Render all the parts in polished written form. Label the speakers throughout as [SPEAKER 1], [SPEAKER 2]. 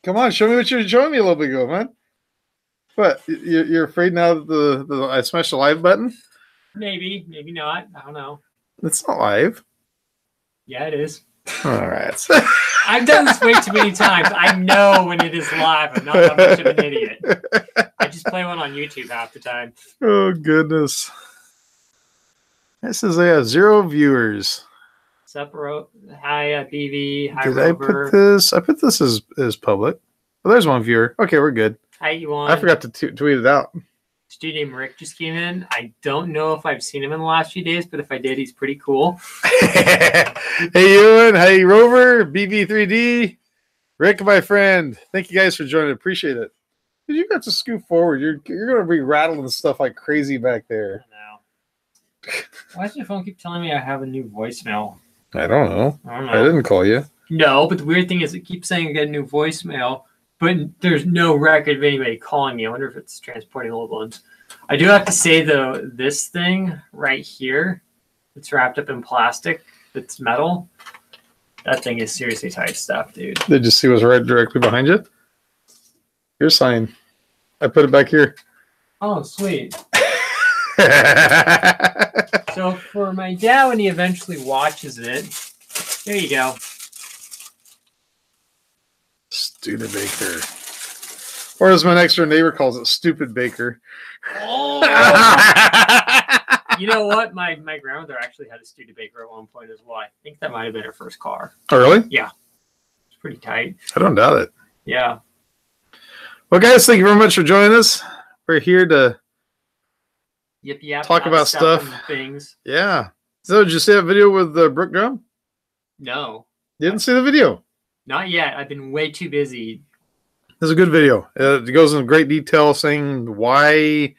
[SPEAKER 1] Come on, show me what you were showing me a little bit ago, man. What? You're afraid now that I smashed the live button?
[SPEAKER 2] Maybe not. I don't know.
[SPEAKER 1] It's not live.
[SPEAKER 2] Yeah, it is.
[SPEAKER 1] All right.
[SPEAKER 2] I've done this way too many times. I know when it is live. I'm not that much of an idiot. I just play one on YouTube half the time.
[SPEAKER 1] Oh, goodness. This is 0 viewers.
[SPEAKER 2] Separo. Hi, BV. Hi,
[SPEAKER 1] Did
[SPEAKER 2] Rover.
[SPEAKER 1] I put this? I put this as public. Oh, there's 1 viewer. Okay, we're good.
[SPEAKER 2] Hi, Ewan.
[SPEAKER 1] I forgot to tweet it out.
[SPEAKER 2] This dude named Rick just came in. I don't know if I've seen him in the last few days, but if I did, he's pretty cool.
[SPEAKER 1] Hey, Ewan. Hey, Rover. BV3D. Rick, my friend. Thank you guys for joining. Appreciate it. You got to scoot forward. You're going to be rattling stuff like crazy back there.
[SPEAKER 2] I know. Why does your phone keep telling me I have a new voicemail?
[SPEAKER 1] I don't know.
[SPEAKER 2] I
[SPEAKER 1] didn't call you.
[SPEAKER 2] No, but the weird thing is it keeps saying I get a new voicemail, but there's no record of anybody calling me. I wonder if it's transporting old ones. I do have to say, though, this thing right here, it's wrapped up in plastic. It's metal. That thing is seriously tight stuff, dude.
[SPEAKER 1] Did you see what's right directly behind you? Your sign. I put it back here.
[SPEAKER 2] Oh, sweet. So for my dad, when he eventually watches it, there you go.
[SPEAKER 1] Studebaker. Or as my next door neighbor calls it, Stupid Baker.
[SPEAKER 2] Oh! You know what? My grandmother actually had a Studebaker at one point as well. I think that might have been her first car.
[SPEAKER 1] Oh, really?
[SPEAKER 2] Yeah. It's pretty tight.
[SPEAKER 1] I don't doubt it.
[SPEAKER 2] Yeah.
[SPEAKER 1] Well, guys, thank you very much for joining us. We're here to talk about stuff.
[SPEAKER 2] And things.
[SPEAKER 1] Yeah. So, did you see that video with Brooke Drum?
[SPEAKER 2] No.
[SPEAKER 1] You didn't see the video?
[SPEAKER 2] Not yet. I've been way too busy.
[SPEAKER 1] It's a good video. It goes into great detail saying why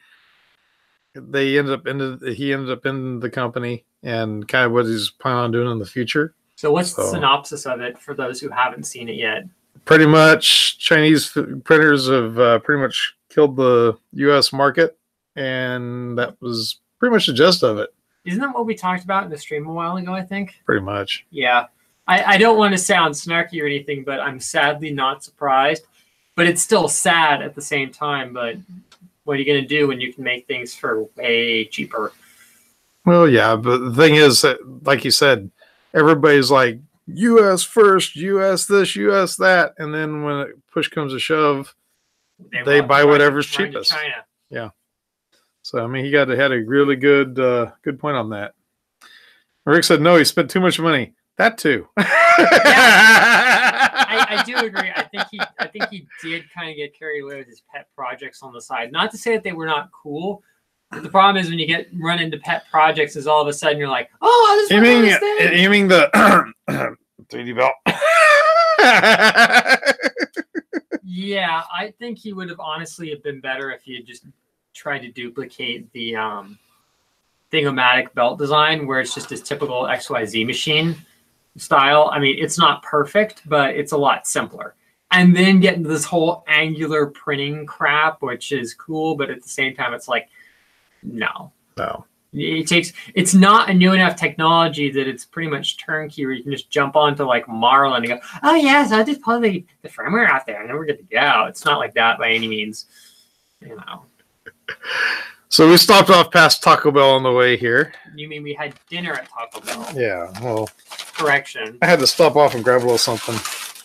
[SPEAKER 1] he ended up in the company and kind of what he's planning on doing in the future.
[SPEAKER 2] So what's the synopsis of it for those who haven't seen it yet?
[SPEAKER 1] Pretty much Chinese printers have pretty much killed the U.S. market, and that was pretty much the gist of it.
[SPEAKER 2] Isn't that what we talked about in the stream a while ago, I think?
[SPEAKER 1] Pretty much.
[SPEAKER 2] Yeah. I don't want to sound snarky or anything, but I'm sadly not surprised. But it's still sad at the same time. But what are you going to do when you can make things for way cheaper? Well,
[SPEAKER 1] yeah, but the thing is that, like you said, everybody's like, U.S. first, U.S. this, U.S. that. And then when push comes to shove, they buy whatever's cheapest.
[SPEAKER 2] China.
[SPEAKER 1] Yeah. So, I mean, he had a really good point on that. Rick said, no, he spent too much money. That too.
[SPEAKER 2] I do agree. I think he did kind of get carried away with his pet projects on the side. Not to say that they were not cool. But the problem is when you run into pet projects, is all of a sudden you're like, oh, this is
[SPEAKER 1] you mean the 3D belt?
[SPEAKER 2] Yeah, I think he would have honestly have been better if he had just tried to duplicate the Thingomatic belt design, where it's just his typical XYZ machine style. I mean, it's not perfect, but it's a lot simpler. And then get into this whole angular printing crap, which is cool, but at the same time, it's like, no. It's not a new enough technology that it's pretty much turnkey, where you can just jump onto like Marlin and go, oh yes, I'll just pull the firmware out there and then we're good to go. It's not like that by any means, you know.
[SPEAKER 1] So we stopped off past Taco Bell on the way here.
[SPEAKER 2] You mean we had dinner at Taco Bell?
[SPEAKER 1] Yeah, well.
[SPEAKER 2] Correction.
[SPEAKER 1] I had to stop off and grab a little something.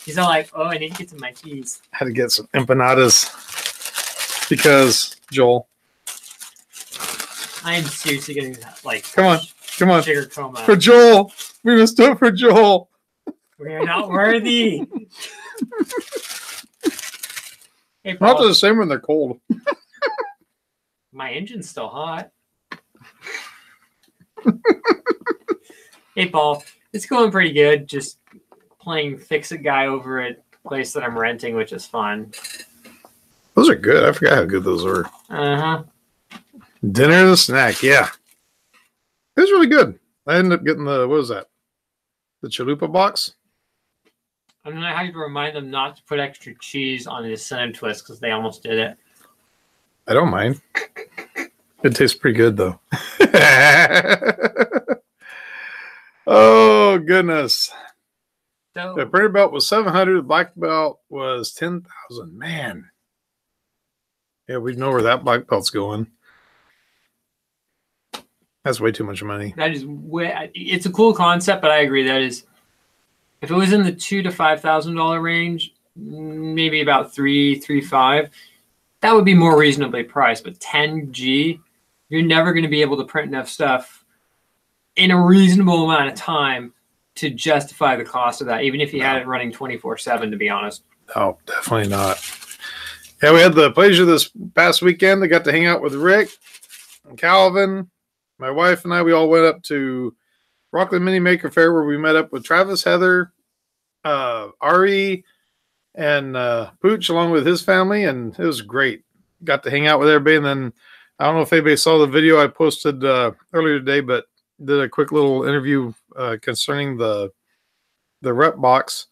[SPEAKER 2] He's all like, oh, I need to get to my keys.
[SPEAKER 1] I had to get some empanadas because Joel.
[SPEAKER 2] I am seriously getting like,
[SPEAKER 1] come on,
[SPEAKER 2] sugar coma.
[SPEAKER 1] For Joel. We must do it for Joel.
[SPEAKER 2] We are not worthy. Hey, Paul.
[SPEAKER 1] Not the same when they're cold.
[SPEAKER 2] My engine's still hot. Hey, Paul. It's going pretty good. Just playing Fix-It Guy over at the place that I'm renting, which is fun.
[SPEAKER 1] Those are good. I forgot how good those were.
[SPEAKER 2] Uh-huh.
[SPEAKER 1] Dinner and a snack, yeah. It was really good. I ended up getting what was that? The chalupa box?
[SPEAKER 2] I'm going to have to remind them not to put extra cheese on the cinnamon twist because they almost did it.
[SPEAKER 1] I don't mind. It tastes pretty good, though. Oh, goodness.
[SPEAKER 2] So
[SPEAKER 1] The printer belt was 700. The black belt was 10,000. Man. Yeah, we know where that black belt's going. That's way too much money.
[SPEAKER 2] that is way. It's a cool concept, but I agree that is. If it was in the $2,000 to $5,000 range, maybe about 3.5, that would be more reasonably priced. But 10G, you're never going to be able to print enough stuff in a reasonable amount of time to justify the cost of that, even if you had it running 24/7. To be honest.
[SPEAKER 1] Oh, definitely not. Yeah, we had the pleasure this past weekend. I got to hang out with Rick and Calvin. My wife and I, we all went up to Rockland Mini Maker Fair where we met up with Travis, Heather, Ari, and Pooch along with his family, and it was great. Got to hang out with everybody, and then I don't know if anybody saw the video I posted earlier today, but did a quick little interview concerning the rep box,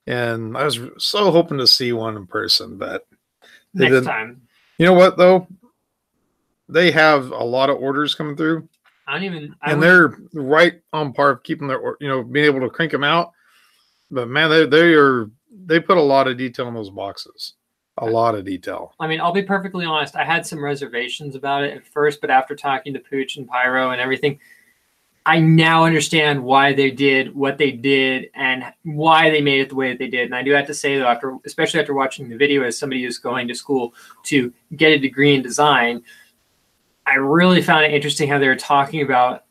[SPEAKER 1] and I was so hoping to see one in person, but
[SPEAKER 2] Next time.
[SPEAKER 1] You know what though? They have a lot of orders coming through. They're right on par of keeping their, being able to crank them out. But man, they put a lot of detail in those boxes. A lot of detail.
[SPEAKER 2] I mean, I'll be perfectly honest. I had some reservations about it at first, but after talking to Pooch and Pyro and everything, I now understand why they did what they did and why they made it the way that they did. And I do have to say, though, especially after watching the video as somebody who's going to school to get a degree in design, I really found it interesting how they were talking about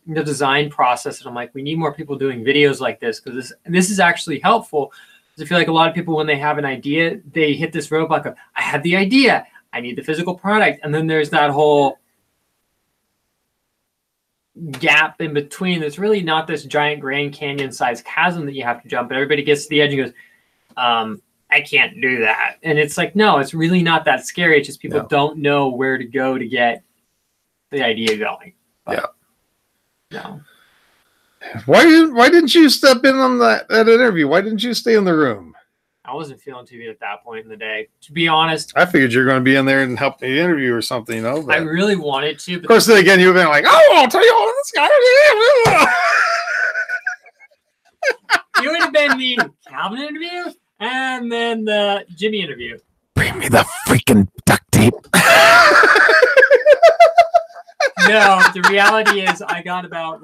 [SPEAKER 2] the design process. And I'm like, we need more people doing videos like this because this is actually helpful. Because I feel like a lot of people, when they have an idea, they hit this roadblock of, I have the idea, I need the physical product. And then there's that whole gap in between. There's really not this giant Grand Canyon sized chasm that you have to jump, but everybody gets to the edge and goes, I can't do that. And it's like, no, it's really not that scary. It's just people don't know where to go to get the idea going. But, no.
[SPEAKER 1] Why didn't you step in on that interview? Why didn't you stay in the room?
[SPEAKER 2] I wasn't feeling too good at that point in the day. To be honest,
[SPEAKER 1] I figured you're going to be in there and help me interview or something, But
[SPEAKER 2] I really wanted to. But
[SPEAKER 1] of course, then again, you've been like, "Oh, I'll tell you all this guy."
[SPEAKER 2] You would have been the Calvin interview and then the Jimmy interview.
[SPEAKER 1] Bring me the freaking duct tape.
[SPEAKER 2] No, the reality is, I got about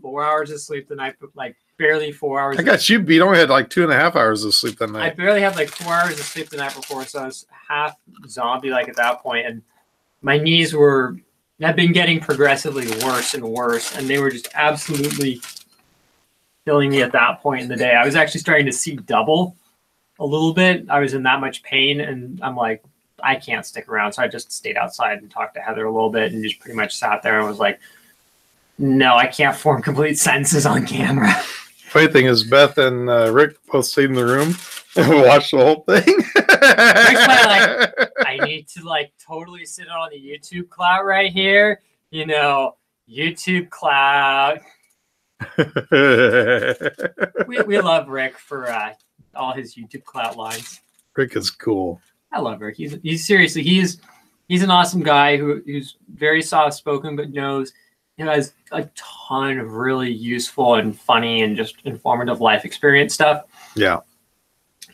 [SPEAKER 2] 4 hours of sleep the night, barely 4 hours.
[SPEAKER 1] I got you beat. I only had 2.5 hours of sleep that night.
[SPEAKER 2] I barely had 4 hours of sleep the night before, so I was half zombie at that point, and my knees had been getting progressively worse and worse, and they were just absolutely killing me at that point in the day. I was actually starting to see double a little bit. I was in that much pain, and I'm like, I can't stick around, so I just stayed outside and talked to Heather a little bit, and just pretty much sat there and was like, no, I can't form complete sentences on camera.
[SPEAKER 1] Funny thing is, Beth and Rick both stayed in the room and watched the whole thing.
[SPEAKER 2] Rick's I need to totally sit on the YouTube cloud right here. YouTube cloud. we love Rick for all his YouTube cloud lines.
[SPEAKER 1] Rick is cool.
[SPEAKER 2] I love Rick. He's seriously, he's an awesome guy who's very soft spoken, but has a ton of really useful and funny and just informative life experience stuff.
[SPEAKER 1] Yeah.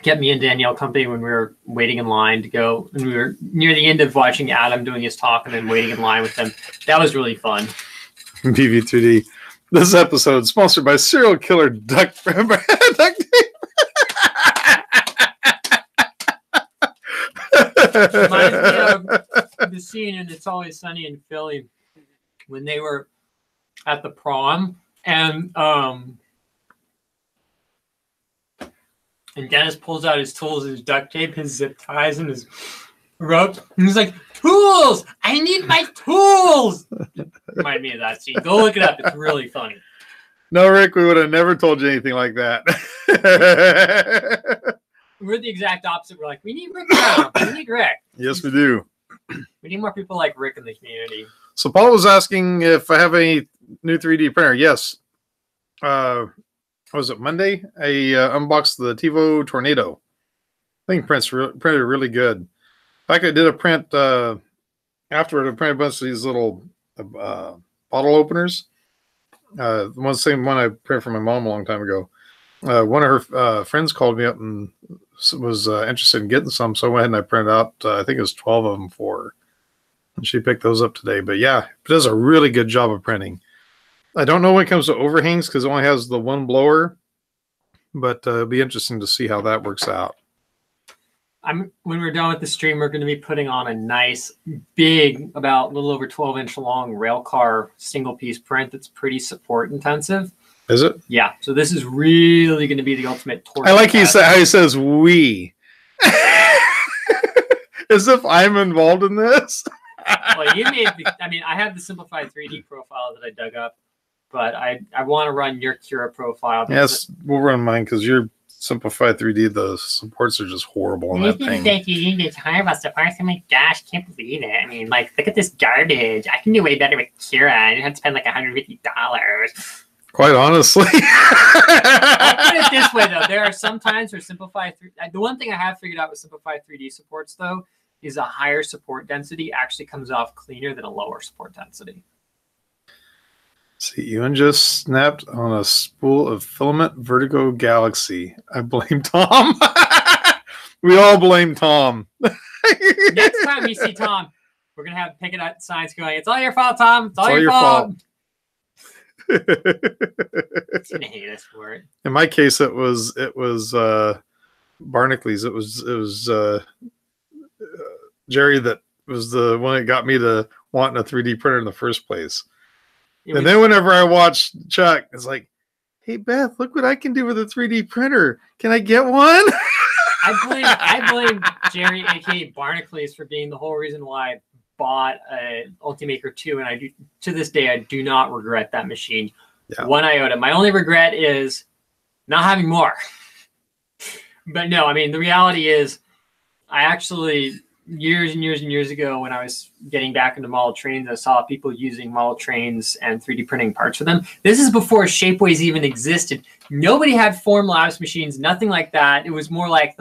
[SPEAKER 2] Kept me and Danielle company when we were waiting in line to go, and we were near the end of watching Adam doing his talk and then waiting in line with him. That was really fun.
[SPEAKER 1] BV3D. This episode is sponsored by Serial Killer Duct Tape.
[SPEAKER 2] Reminds me of the scene in It's Always Sunny in Philly when they were at the prom and Dennis pulls out his tools, his duct tape, his zip ties, and his rope. And he's like, tools! I need my tools! Remind me of that scene. Go look it up. It's really funny.
[SPEAKER 1] No, Rick, we would have never told you anything like that.
[SPEAKER 2] We're the exact opposite. We're like, we need Rick now. We need Rick.
[SPEAKER 1] Yes, we do.
[SPEAKER 2] We need more people like Rick in the community.
[SPEAKER 1] So Paul was asking if I have any new 3D printer. Yes. Was it Monday? I unboxed the TiVo Tornado. I think printed really good. In fact, I did a print afterward. I printed a bunch of these little bottle openers. The same one I printed for my mom a long time ago. One of her friends called me up and was interested in getting some, so I went ahead and I printed out. I think it was 12 of them for her, and she picked those up today. But yeah, it does a really good job of printing. I don't know when it comes to overhangs because it only has the one blower, but it'll be interesting to see how that works out.
[SPEAKER 2] When we're done with the stream, we're going to be putting on a nice, big, about a little over 12-inch long railcar single-piece print that's pretty support intensive.
[SPEAKER 1] Is it?
[SPEAKER 2] Yeah. So this is really going to be the ultimate torture.
[SPEAKER 1] I like how he says "we," as if I'm involved in this.
[SPEAKER 2] Well, you made. I mean, I have the simplified 3D profile that I dug up, but I want to run your Cura profile.
[SPEAKER 1] Yes, we'll run mine because your simplified 3D, the supports are just horrible on that thing.
[SPEAKER 2] That you need to hire about supports. Oh my gosh, can't believe it. I mean, like, look at this garbage. I can do way better with Cura. I didn't have to spend like $150.
[SPEAKER 1] Quite honestly.
[SPEAKER 2] I'll put it this way, though. There are some times where simplified 3D... The one thing I have figured out with simplified 3D supports, though, is a higher support density actually comes off cleaner than a lower support density.
[SPEAKER 1] See, Ewan just snapped on a spool of filament Vertigo Galaxy. I blame Tom. We all blame Tom.
[SPEAKER 2] Next time you see Tom, we're going to have picket up signs going, "It's all your fault, Tom. It's all your fault." He's gonna hate us for it.
[SPEAKER 1] In my case, it was Barnacle. It was Jerry that was the one that got me to wanting a 3D printer in the first place. And then whenever I watched Chuck, it's like, "Hey Beth, look what I can do with a 3D printer. Can I get one?"
[SPEAKER 2] I blame Jerry, aka Barnacles, for being the whole reason why I bought a Ultimaker 2, and to this day I do not regret that machine. Yeah. One iota. My only regret is not having more. But no, I mean, the reality is I actually years and years and years ago, when I was getting back into model trains, I saw people using model trains and 3D printing parts for them. This is before Shapeways even existed. Nobody had Formlabs machines, nothing like that. It was more like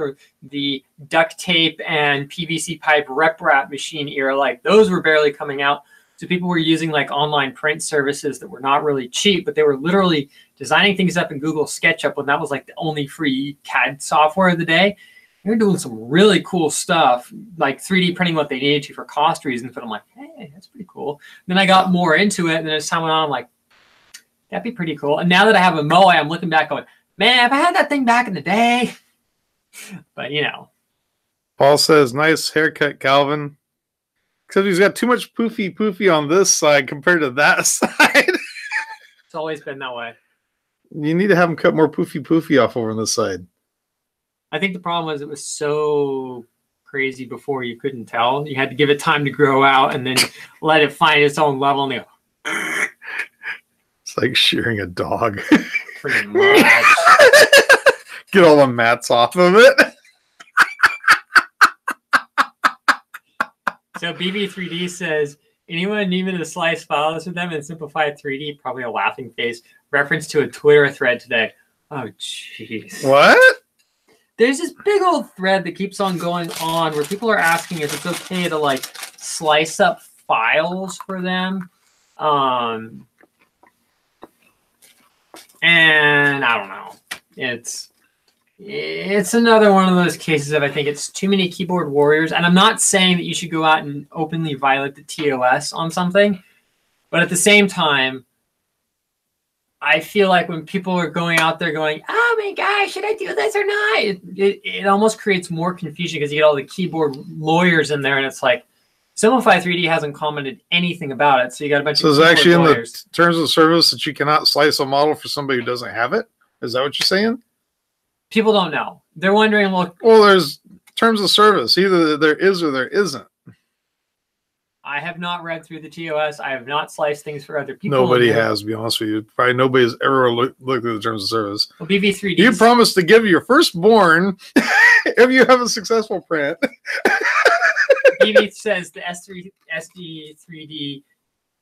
[SPEAKER 2] the duct tape and PVC pipe rep wrap machine era. Like, those were barely coming out. So people were using like online print services that were not really cheap, but they were literally designing things up in Google SketchUp when that was like the only free CAD software of the day. They're doing some really cool stuff, like 3D printing what they needed to for cost reasons. But I'm like, hey, that's pretty cool. Then I got more into it, and then as time went on, I'm like, that'd be pretty cool. And now that I have a Moe, I'm looking back going, man, if I had that thing back in the day. But, you know.
[SPEAKER 1] Paul says, nice haircut, Calvin. Except he's got too much poofy on this side compared to that side.
[SPEAKER 2] It's always been that way.
[SPEAKER 1] You need to have him cut more poofy off over on this side.
[SPEAKER 2] I think the problem was it was so crazy before you couldn't tell. You had to give it time to grow out and then let it find its own level. And go,
[SPEAKER 1] it's like shearing a dog.
[SPEAKER 2] Pretty much.
[SPEAKER 1] Get all the mats off of it.
[SPEAKER 2] So BB3D says, anyone need me to slice files with them and simplify 3D? Probably a laughing face. Reference to a Twitter thread today. Oh, jeez.
[SPEAKER 1] What?
[SPEAKER 2] There's this big old thread that keeps on going on where people are asking if it's okay to like slice up files for them. And I don't know. It's another one of those cases of I think it's too many keyboard warriors. And I'm not saying that you should go out and openly violate the TOS on something. But at the same time, I feel like when people are going out there going, oh my gosh, should I do this or not? It almost creates more confusion because you get all the keyboard lawyers in there, and it's like, Simplify 3D hasn't commented anything about it, so you got a bunch of keyboard lawyers. So it's actually in the
[SPEAKER 1] terms of service that you cannot slice a model for somebody who doesn't have it? Is that what you're saying?
[SPEAKER 2] People don't know. They're wondering, well,
[SPEAKER 1] there's terms of service. Either there is or there isn't.
[SPEAKER 2] I have not read through the TOS. I have not sliced things for other people.
[SPEAKER 1] Nobody has, to be honest with you. Probably nobody's ever looked through the terms of service.
[SPEAKER 2] Well, BB3D.
[SPEAKER 1] You promised to give your firstborn if you have a successful print.
[SPEAKER 2] BB says the SD3D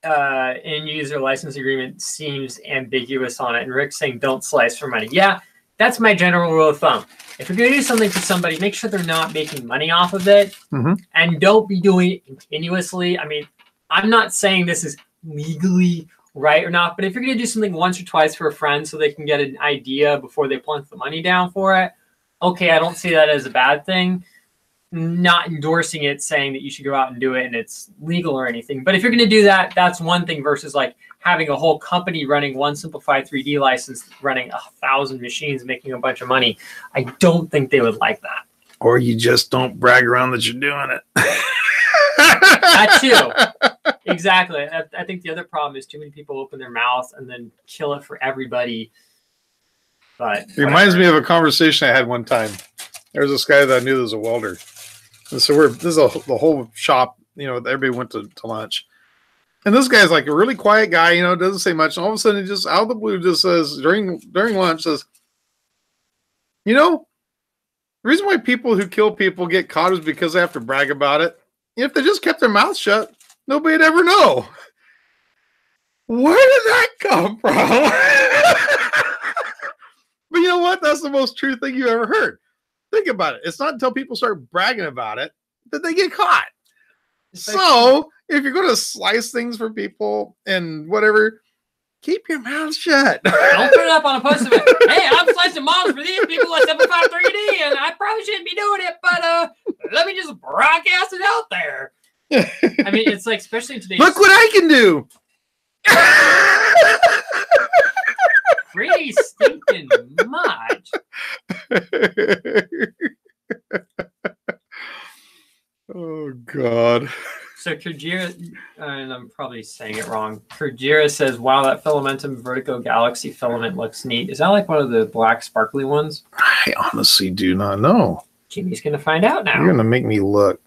[SPEAKER 2] end user license agreement seems ambiguous on it. And Rick's saying don't slice for money. Yeah, that's my general rule of thumb. If you're going to do something for somebody, make sure they're not making money off of it. Mm-hmm. And don't be doing it continuously. I mean, I'm not saying this is legally right or not. But if you're going to do something once or twice for a friend so they can get an idea before they plunk the money down for it, okay, I don't see that as a bad thing. Not endorsing it, saying that you should go out and do it and it's legal or anything. But if you're going to do that, that's one thing versus like having a whole company running one simplified 3D license, running 1,000 machines, making a bunch of money. I don't think they would like that.
[SPEAKER 1] Or you just don't brag around that you're doing it.
[SPEAKER 2] That too. Exactly. I think the other problem is too many people open their mouth and then kill it for everybody. But
[SPEAKER 1] it reminds me of a conversation I had one time. There was this guy that I knew that was a welder. And so the whole shop, you know, everybody went to lunch. And this guy's like a really quiet guy, you know, doesn't say much. And all of a sudden, he just out of the blue just says, during lunch, says, you know, the reason why people who kill people get caught is because they have to brag about it. If they just kept their mouth shut, nobody'd ever know. Where did that come from? But you know what? That's the most true thing you ever heard. Think about it. It's not until people start bragging about it that they get caught. So if you're going to slice things for people and whatever, keep your mouth shut.
[SPEAKER 2] Don't put it up on a post-it. Hey, I'm slicing moms for these people at 75 3D, and I probably shouldn't be doing it, but let me just broadcast it out there. I mean, it's like, especially in today's...
[SPEAKER 1] Look what I can do.
[SPEAKER 2] Pretty stinking much.
[SPEAKER 1] Oh, God.
[SPEAKER 2] So Kujira, and I'm probably saying it wrong. Kujira says, wow, that Filamentum Vertigo Galaxy filament looks neat. Is that like one of the black sparkly ones?
[SPEAKER 1] I honestly do not know.
[SPEAKER 2] Jimmy's going to find out now.
[SPEAKER 1] You're going to make me look.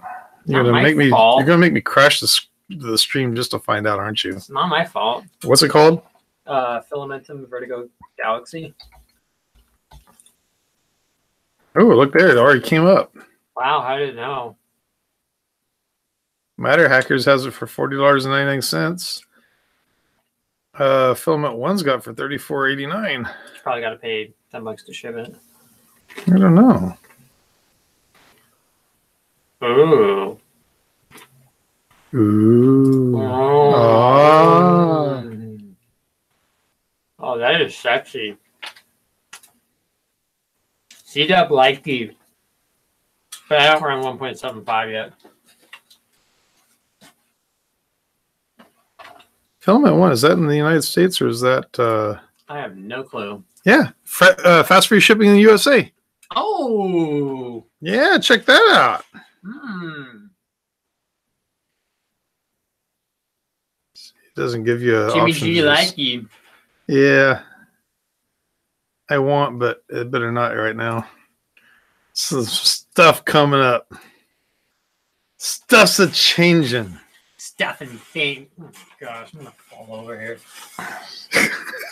[SPEAKER 1] You're going to make me crash the stream just to find out, aren't you?
[SPEAKER 2] It's not my fault.
[SPEAKER 1] What's it called?
[SPEAKER 2] Filamentum Vertigo Galaxy.
[SPEAKER 1] Oh, look there. It already came up.
[SPEAKER 2] Wow, how did it know?
[SPEAKER 1] Matter Hackers has it for $40.99. Filament One's got for $34.89.
[SPEAKER 2] You probably got to pay $10 to ship it.
[SPEAKER 1] I don't know.
[SPEAKER 2] Ooh.
[SPEAKER 1] Ooh.
[SPEAKER 2] Oh. Oh, that is sexy. C-Dub like you. But I don't run 1.75 yet.
[SPEAKER 1] Filament One, is that in the United States or is that...
[SPEAKER 2] I have no clue.
[SPEAKER 1] Yeah. Fast free shipping in the USA.
[SPEAKER 2] Oh.
[SPEAKER 1] Yeah, check that out. It doesn't give you
[SPEAKER 2] Jimmy
[SPEAKER 1] options.
[SPEAKER 2] G like you.
[SPEAKER 1] Yeah. I want, but it better not right now. Some stuff coming up. Stuff's a-changing.
[SPEAKER 2] Stuff and thing. Oh, gosh, I'm going to fall over here.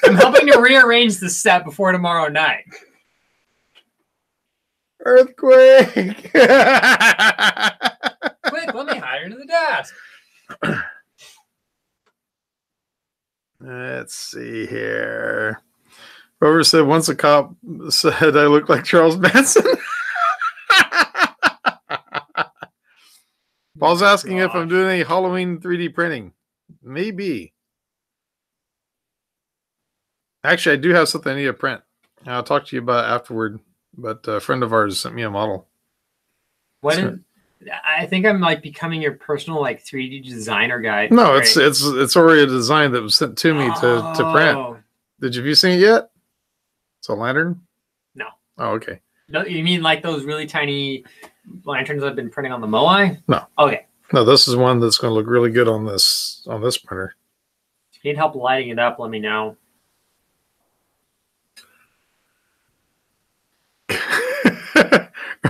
[SPEAKER 2] I'm hoping to rearrange the set before tomorrow night.
[SPEAKER 1] Earthquake!
[SPEAKER 2] Quick, let me hide under the desk.
[SPEAKER 1] Let's see here. Whoever said once a cop said I look like Charles Manson. Paul's asking if I'm doing any Halloween 3D printing. Maybe. Actually, I do have something I need to print. I'll talk to you about afterward. But a friend of ours sent me a model.
[SPEAKER 2] I think I'm like becoming your personal like 3D designer guy.
[SPEAKER 1] No, right. it's already a design that was sent to me to print. Have you seen it yet? It's a lantern?
[SPEAKER 2] No.
[SPEAKER 1] Oh, okay.
[SPEAKER 2] No, you mean like those really tiny lanterns I've been printing on the Moai?
[SPEAKER 1] No.
[SPEAKER 2] Okay.
[SPEAKER 1] No, this is one that's going to look really good on this printer.
[SPEAKER 2] If you need help lighting it up, let me know.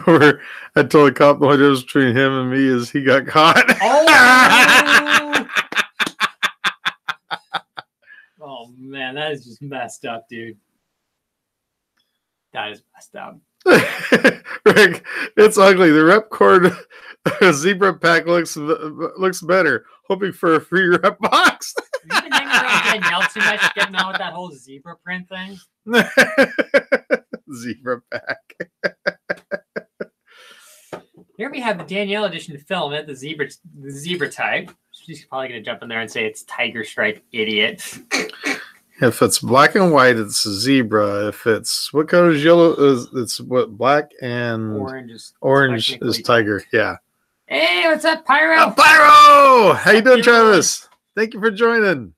[SPEAKER 1] Or I told the cop the only difference between him and me is he got caught.
[SPEAKER 2] Oh! Oh man, that is just messed up, dude. That is messed up.
[SPEAKER 1] Rick, it's ugly. The Repcord Zebra pack looks better. Hoping for a free rep box.
[SPEAKER 2] You've been hanging around Danielle too much, getting on with that whole zebra print thing.
[SPEAKER 1] Zebra pack.
[SPEAKER 2] Here we have the Danielle edition filament, the zebra type. she's probably gonna jump in there and say it's tiger stripe, idiot.
[SPEAKER 1] If it's black and white, it's a zebra. If it's what color is yellow? It's what black and orange is tiger. Yeah.
[SPEAKER 2] Hey, what's up, Pyro?
[SPEAKER 1] Oh, Pyro! How you doing, Travis? Thank you for joining.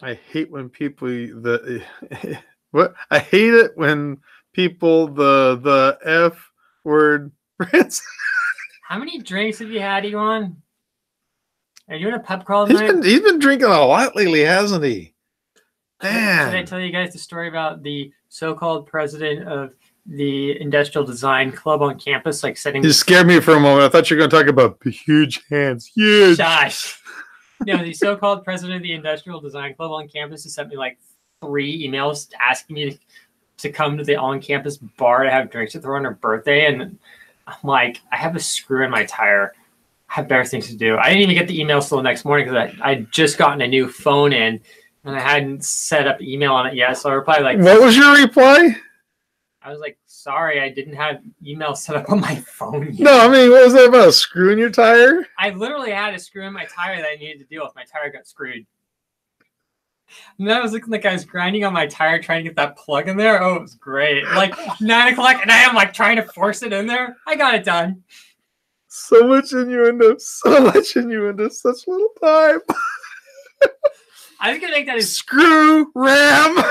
[SPEAKER 1] I hate when people what? I hate it when people the F word.
[SPEAKER 2] How many drinks have you had, Elon? Are you in a pub crawl tonight?
[SPEAKER 1] He's been drinking a lot lately, hasn't he? Man.
[SPEAKER 2] Did I tell you guys the story about the so-called president of the Industrial Design Club on campus, like setting?
[SPEAKER 1] You scared me for a moment. I thought you were going to talk about huge hands. Huge.
[SPEAKER 2] Shush. No, the so-called president of the Industrial Design Club on campus has sent me like 3 emails asking me to come to the on-campus bar to have drinks with her on her birthday, and I'm like, I have a screw in my tire. I have better things to do. I didn't even get the email till the next morning because I'd just gotten a new phone in and I hadn't set up email on it yet. So I replied like,
[SPEAKER 1] what was your reply?
[SPEAKER 2] I was like, sorry, I didn't have email set up on my phone yet.
[SPEAKER 1] No, I mean, what was that about? Screwing your tire?
[SPEAKER 2] I literally had a screw in my tire that I needed to deal with. My tire got screwed. And then I was looking like I was grinding on my tire trying to get that plug in there. Oh, it was great. Like 9 o'clock and I am like trying to force it in there. I got it done.
[SPEAKER 1] So much innuendo. So much innuendo. Such little time.
[SPEAKER 2] I was going to make that a
[SPEAKER 1] screw, ram,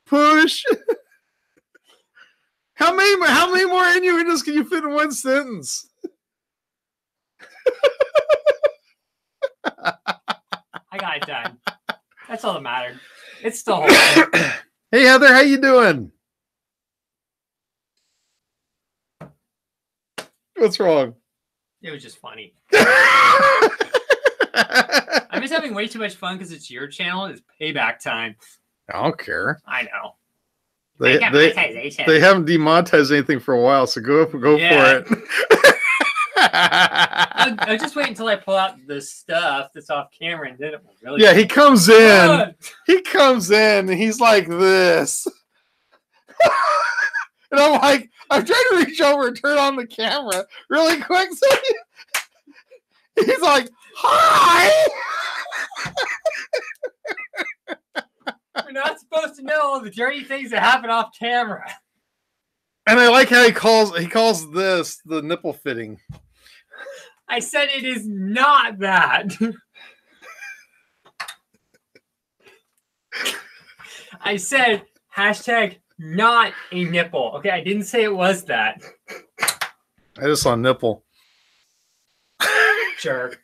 [SPEAKER 1] push. How many more innuendos can you fit in one sentence?
[SPEAKER 2] I got it done. That's all that mattered. It's still holding.
[SPEAKER 1] Hey Heather, how you doing? What's wrong?
[SPEAKER 2] It was just funny. I'm just having way too much fun because it's your channel. It's payback time.
[SPEAKER 1] I don't care.
[SPEAKER 2] I know.
[SPEAKER 1] They haven't demonetized anything for a while, so go for it.
[SPEAKER 2] I'll just wait until I pull out the stuff that's off camera, and then it will really.
[SPEAKER 1] Yeah, he comes in. He comes in, and he's like this, and I'm like, I'm trying to reach over and turn on the camera really quick. So he's like, "Hi."
[SPEAKER 2] We're not supposed to know all the dirty things that happen off camera.
[SPEAKER 1] And I like how he calls this the nipple fitting.
[SPEAKER 2] I said it is not that. I said hashtag not a nipple. Okay, I didn't say it was that.
[SPEAKER 1] I just saw nipple.
[SPEAKER 2] Jerk.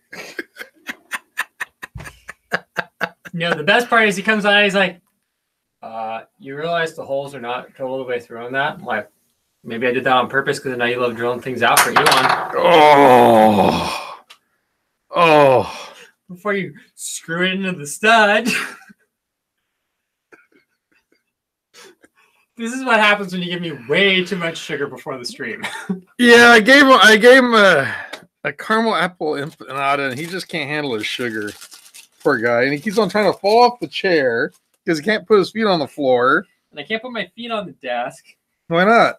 [SPEAKER 2] No, the best part is he comes on and he's like, you realize the holes are not all the way through on that? I'm like, maybe I did that on purpose because I know you love drilling things out for Elon.
[SPEAKER 1] Oh.
[SPEAKER 2] Before you screw it into the stud. This is what happens when you give me way too much sugar before the stream.
[SPEAKER 1] Yeah, I gave him a caramel apple empanada, and he just can't handle his sugar. Poor guy. And he keeps on trying to fall off the chair because he can't put his feet on the floor.
[SPEAKER 2] And I can't put my feet on the desk.
[SPEAKER 1] Why not?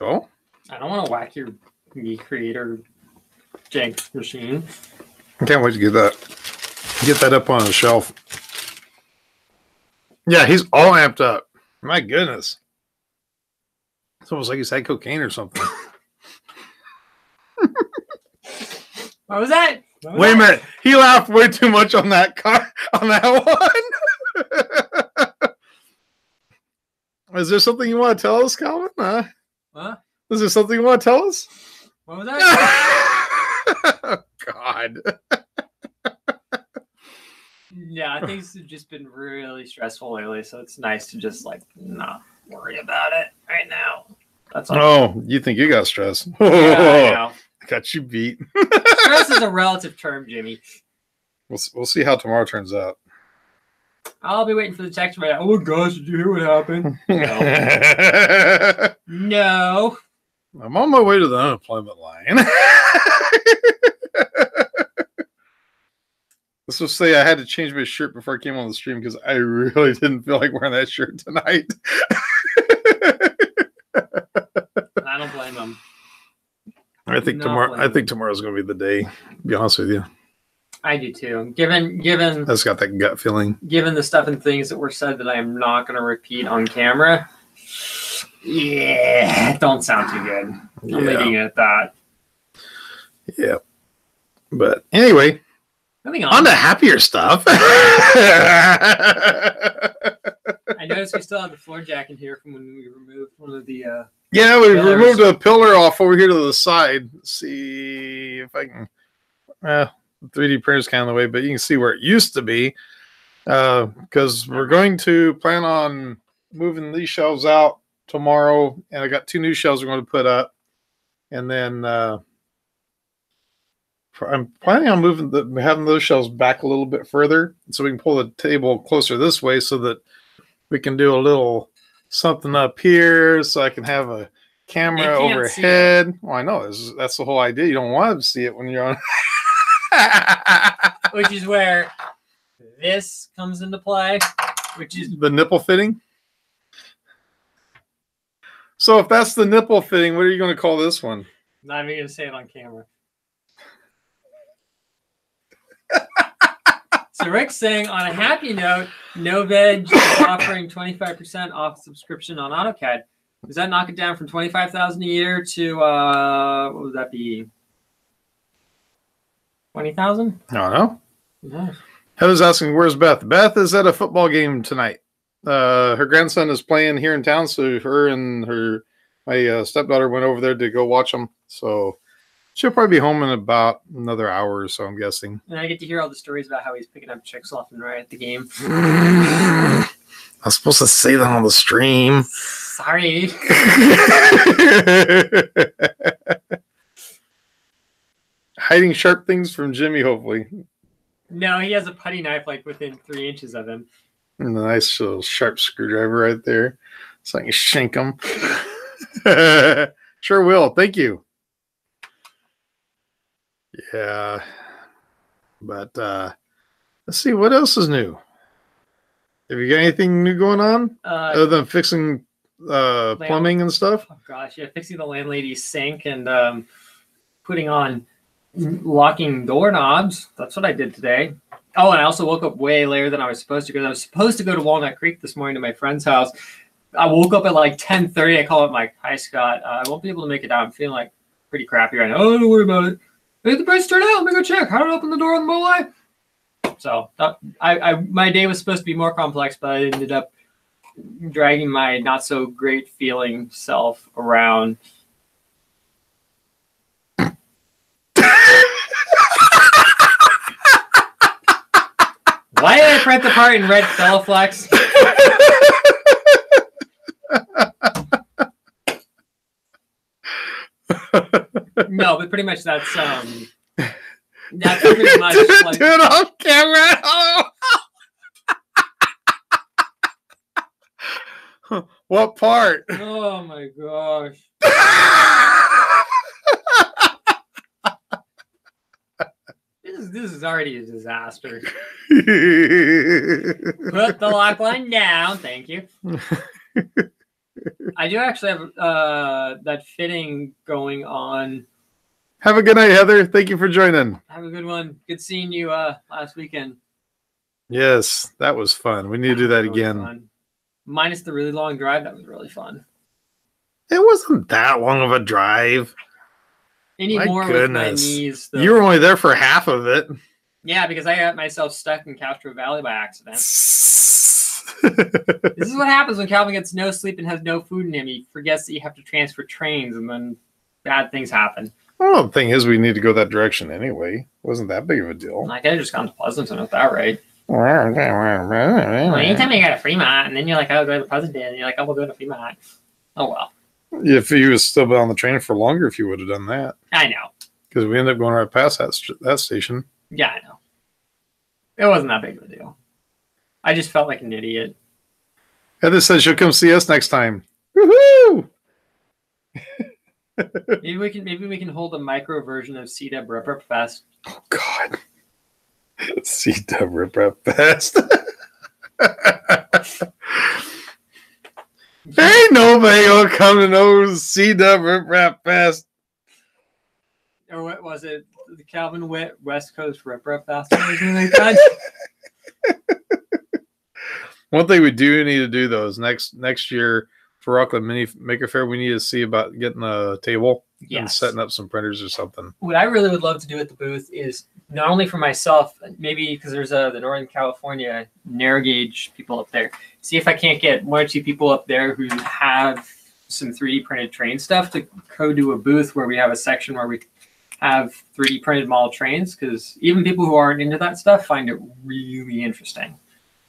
[SPEAKER 1] Oh?
[SPEAKER 2] I don't want to whack your Me Creator jank machine.
[SPEAKER 1] I can't wait to get that up on the shelf. Yeah, he's all amped up. My goodness. It's almost like he's had cocaine or something.
[SPEAKER 2] What was that?
[SPEAKER 1] Wait a minute. He laughed way too much on that one. Is there something you want to tell us, Calvin?
[SPEAKER 2] Huh?
[SPEAKER 1] Is there something you want to tell us?
[SPEAKER 2] What was that?
[SPEAKER 1] Oh, God.
[SPEAKER 2] Yeah, things have just been really stressful lately, so it's nice to just like not worry about it right now. That's all.
[SPEAKER 1] Oh, you think you got stress?
[SPEAKER 2] Yeah, I know.
[SPEAKER 1] Got you beat.
[SPEAKER 2] Stress is a relative term, Jimmy.
[SPEAKER 1] We'll see how tomorrow turns out.
[SPEAKER 2] I'll be waiting for the text right now. Oh gosh, did you hear what happened? No. No.
[SPEAKER 1] I'm on my way to the unemployment line. Let's just say I had to change my shirt before I came on the stream because I really didn't feel like wearing that shirt tonight.
[SPEAKER 2] I don't blame blame him.
[SPEAKER 1] I think tomorrow's gonna be the day. To be honest with you.
[SPEAKER 2] I do too. Given
[SPEAKER 1] I just got that gut feeling.
[SPEAKER 2] Given the stuff and things that were said that I am not going to repeat on camera, yeah, it don't sound too good. I'm leaving it at that.
[SPEAKER 1] Yeah. But anyway, on to happier stuff.
[SPEAKER 2] I noticed we still have the floor jack in here from when we removed one of the.
[SPEAKER 1] Yeah, we removed a pillar off over here to the side. Let's see if I can. 3D printer's kind of in the way, but you can see where it used to be. Because we're going to plan on moving these shelves out tomorrow, and I got 2 new shelves we're going to put up, and then I'm planning on having those shelves back a little bit further, so we can pull the table closer this way, so that we can do a little something up here, so I can have a camera overhead. Well, I know that's the whole idea. You don't want to see it when you're on.
[SPEAKER 2] Which is where this comes into play, which is
[SPEAKER 1] the nipple fitting. So if that's the nipple fitting, what are you going to call this one?
[SPEAKER 2] Not even going to say it on camera. So Rick's saying, on a happy note, NoVeg is offering 25% off subscription on AutoCAD. Does that knock it down from $25,000 a year to what would that be? 20,000?
[SPEAKER 1] I don't know.
[SPEAKER 2] Yeah.
[SPEAKER 1] Heather's asking, where's Beth? Beth is at a football game tonight. Her grandson is playing here in town, so her and my stepdaughter went over there to go watch them. So she'll probably be home in about another hour or so, I'm guessing.
[SPEAKER 2] And I get to hear all the stories about how he's picking up chicks left and right at the game.
[SPEAKER 1] I was supposed to say that on the stream.
[SPEAKER 2] Sorry.
[SPEAKER 1] Hiding sharp things from Jimmy, hopefully.
[SPEAKER 2] No, he has a putty knife like within 3 inches of him.
[SPEAKER 1] And a nice little sharp screwdriver right there, so I can shank him. Sure will. Thank you. Yeah. But let's see, what else is new? Have you got anything new going on other than fixing plumbing and stuff?
[SPEAKER 2] Oh gosh, yeah, fixing the landlady's sink and putting on locking doorknobs. That's what I did today. Oh, and I also woke up way later than I was supposed to, because I was supposed to go to Walnut Creek this morning to my friend's house. I woke up at like 10:30. I call up Mike. Hi, Scott. I won't be able to make it out. I'm feeling like pretty crappy right now. Oh, don't worry about it. Hey, the bridge turned out. Let me go check. How did I open the door on the Mole? So my day was supposed to be more complex, but I ended up dragging my not so great feeling self around. Why did I print the part in red Felaflex? No, but pretty much that's pretty much like,
[SPEAKER 1] do it off camera. What part?
[SPEAKER 2] Oh my gosh. This is already a disaster. Put the lock line down. Thank you. I do actually have that fitting going on.
[SPEAKER 1] Have a good night, Heather. Thank you for joining.
[SPEAKER 2] Have a good one. Good seeing you last weekend.
[SPEAKER 1] Yes, that was fun. We need to do that again.
[SPEAKER 2] Fun. Minus the really long drive, that was really fun.
[SPEAKER 1] It wasn't that long of a drive.
[SPEAKER 2] Anymore with my knees. Though.
[SPEAKER 1] You were only there for half of it.
[SPEAKER 2] Yeah, because I got myself stuck in Castro Valley by accident. This is what happens when Calvin gets no sleep and has no food in him. He forgets that you have to transfer trains, and then bad things happen.
[SPEAKER 1] Well, the thing is, we need to go that direction anyway. It wasn't that big of a deal.
[SPEAKER 2] I could have just gone to Pleasanton at that rate.
[SPEAKER 1] Well,
[SPEAKER 2] anytime you got a Fremont, and then you're like, I'll go to Pleasanton, and you're like, I'll go to Fremont. Oh, well.
[SPEAKER 1] If you was still been on the train for longer, if you would have done that.
[SPEAKER 2] I know.
[SPEAKER 1] Because we ended up going right past that station.
[SPEAKER 2] Yeah, I know. It wasn't that big of a deal. I just felt like an idiot.
[SPEAKER 1] Heather says she'll come see us next time. Woohoo!
[SPEAKER 2] Maybe we can hold a micro version of C-Dub Rip Rip Fest.
[SPEAKER 1] Oh God. C-Dub Rip Rip Fest. Hey Nobody will come to know C-Dub Rip Rap Fest.
[SPEAKER 2] Or what was it? The Calvin Witt West Coast Rip Rap Festival or something like that?
[SPEAKER 1] One thing we do need to do though is next year for Rockland Mini Maker Fair, we need to see about getting a table and setting up some printers or something.
[SPEAKER 2] What I really would love to do at the booth is not only for myself, maybe because there's the Northern California narrow gauge people up there. See if I can't get one or two people up there who have some 3D printed train stuff to do a booth where we have a section where we have 3D printed model trains, because even people who aren't into that stuff find it really interesting.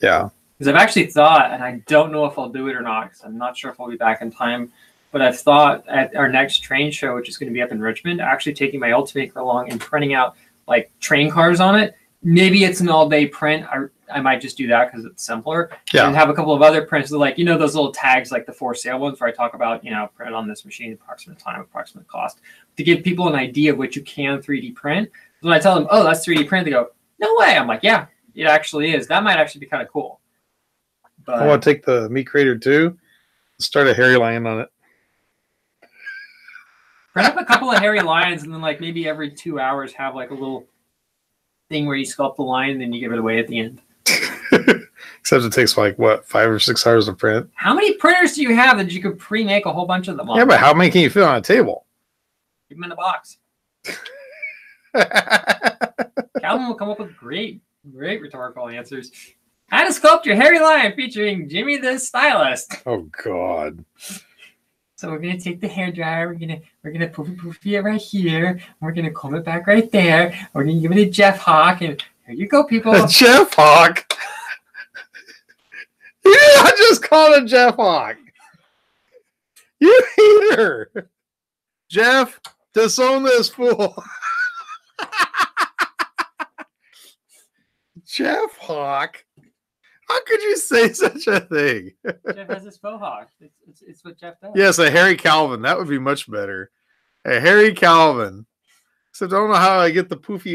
[SPEAKER 1] Yeah.
[SPEAKER 2] Because I've actually thought, and I don't know if I'll do it or not, because I'm not sure if I'll be back in time, but I've thought at our next train show, which is going to be up in Richmond, actually taking my Ultimaker along and printing out like train cars on it. Maybe it's an all-day print. I might just do that because it's simpler.
[SPEAKER 1] Yeah.
[SPEAKER 2] And have a couple of other prints that, like, those little tags like the for sale ones where I talk about, print on this machine, approximate time, approximate cost, to give people an idea of what you can 3D print. When I tell them, oh, that's 3D print, they go, no way. I'm like, yeah, it actually is. That might actually be kind of cool. But
[SPEAKER 1] I want to take the Meat Crater too, start a hairy lion on it.
[SPEAKER 2] Print up a couple of hairy lions, and then like maybe every 2 hours have like a little thing where you sculpt the lion and then you give it away at the end.
[SPEAKER 1] Except it takes like what, 5 or 6 hours to print.
[SPEAKER 2] How many printers do you have that you could pre-make a whole bunch of them on?
[SPEAKER 1] Yeah, but how many can you fit on a table?
[SPEAKER 2] Keep them in a box. Calvin will come up with great rhetorical answers. How to sculpt your hairy lion featuring Jimmy the Stylist.
[SPEAKER 1] Oh God.
[SPEAKER 2] So we're gonna take the hair dryer, we're gonna poofy it right here, and we're gonna comb it back right there. We're gonna give it to Jeff Hawk, and here you go, people.
[SPEAKER 1] Jeff Hawk. You did not just call him Jeff Hawk. You hater. Jeff, disown this fool. Jeff Hawk. How could you say such a thing?
[SPEAKER 2] Jeff has his faux hawk. It's what Jeff does.
[SPEAKER 1] Yes, a Harry Calvin. That would be much better. A Harry Calvin. Except I don't know how I get the poof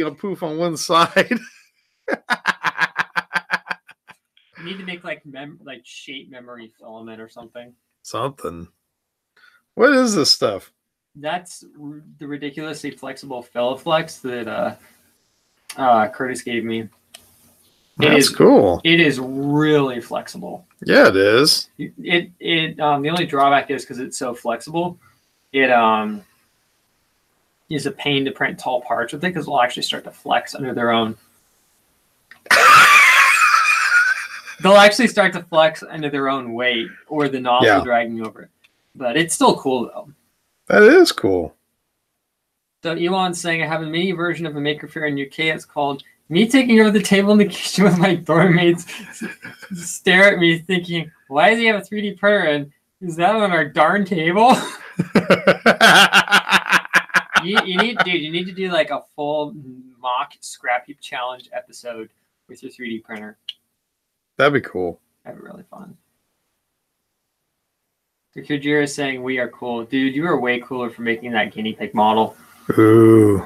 [SPEAKER 1] on one side.
[SPEAKER 2] You need to make like shape memory filament or something.
[SPEAKER 1] Something. What is this stuff?
[SPEAKER 2] That's the ridiculously flexible Filaflex that Curtis gave me.
[SPEAKER 1] That's cool.
[SPEAKER 2] It is really flexible.
[SPEAKER 1] Yeah, it is.
[SPEAKER 2] The only drawback is because it's so flexible, it is a pain to print tall parts with it, because it'll actually start to flex under their own. They'll actually start to flex under their own weight or the nozzle dragging over it. But it's still cool though.
[SPEAKER 1] That is cool.
[SPEAKER 2] So Elon's saying I have a mini version of a Maker Faire in UK. It's called Me Taking Over the Table in the Kitchen with My Dorm Mates Stare at Me thinking, why does he have a 3D printer and is that on our darn table? you need to do like a full mock scrap heap challenge episode with your 3D printer.
[SPEAKER 1] That'd be cool.
[SPEAKER 2] That'd be really fun. So Kujira is saying we are cool. Dude, you are way cooler for making that guinea pig model.
[SPEAKER 1] Ooh,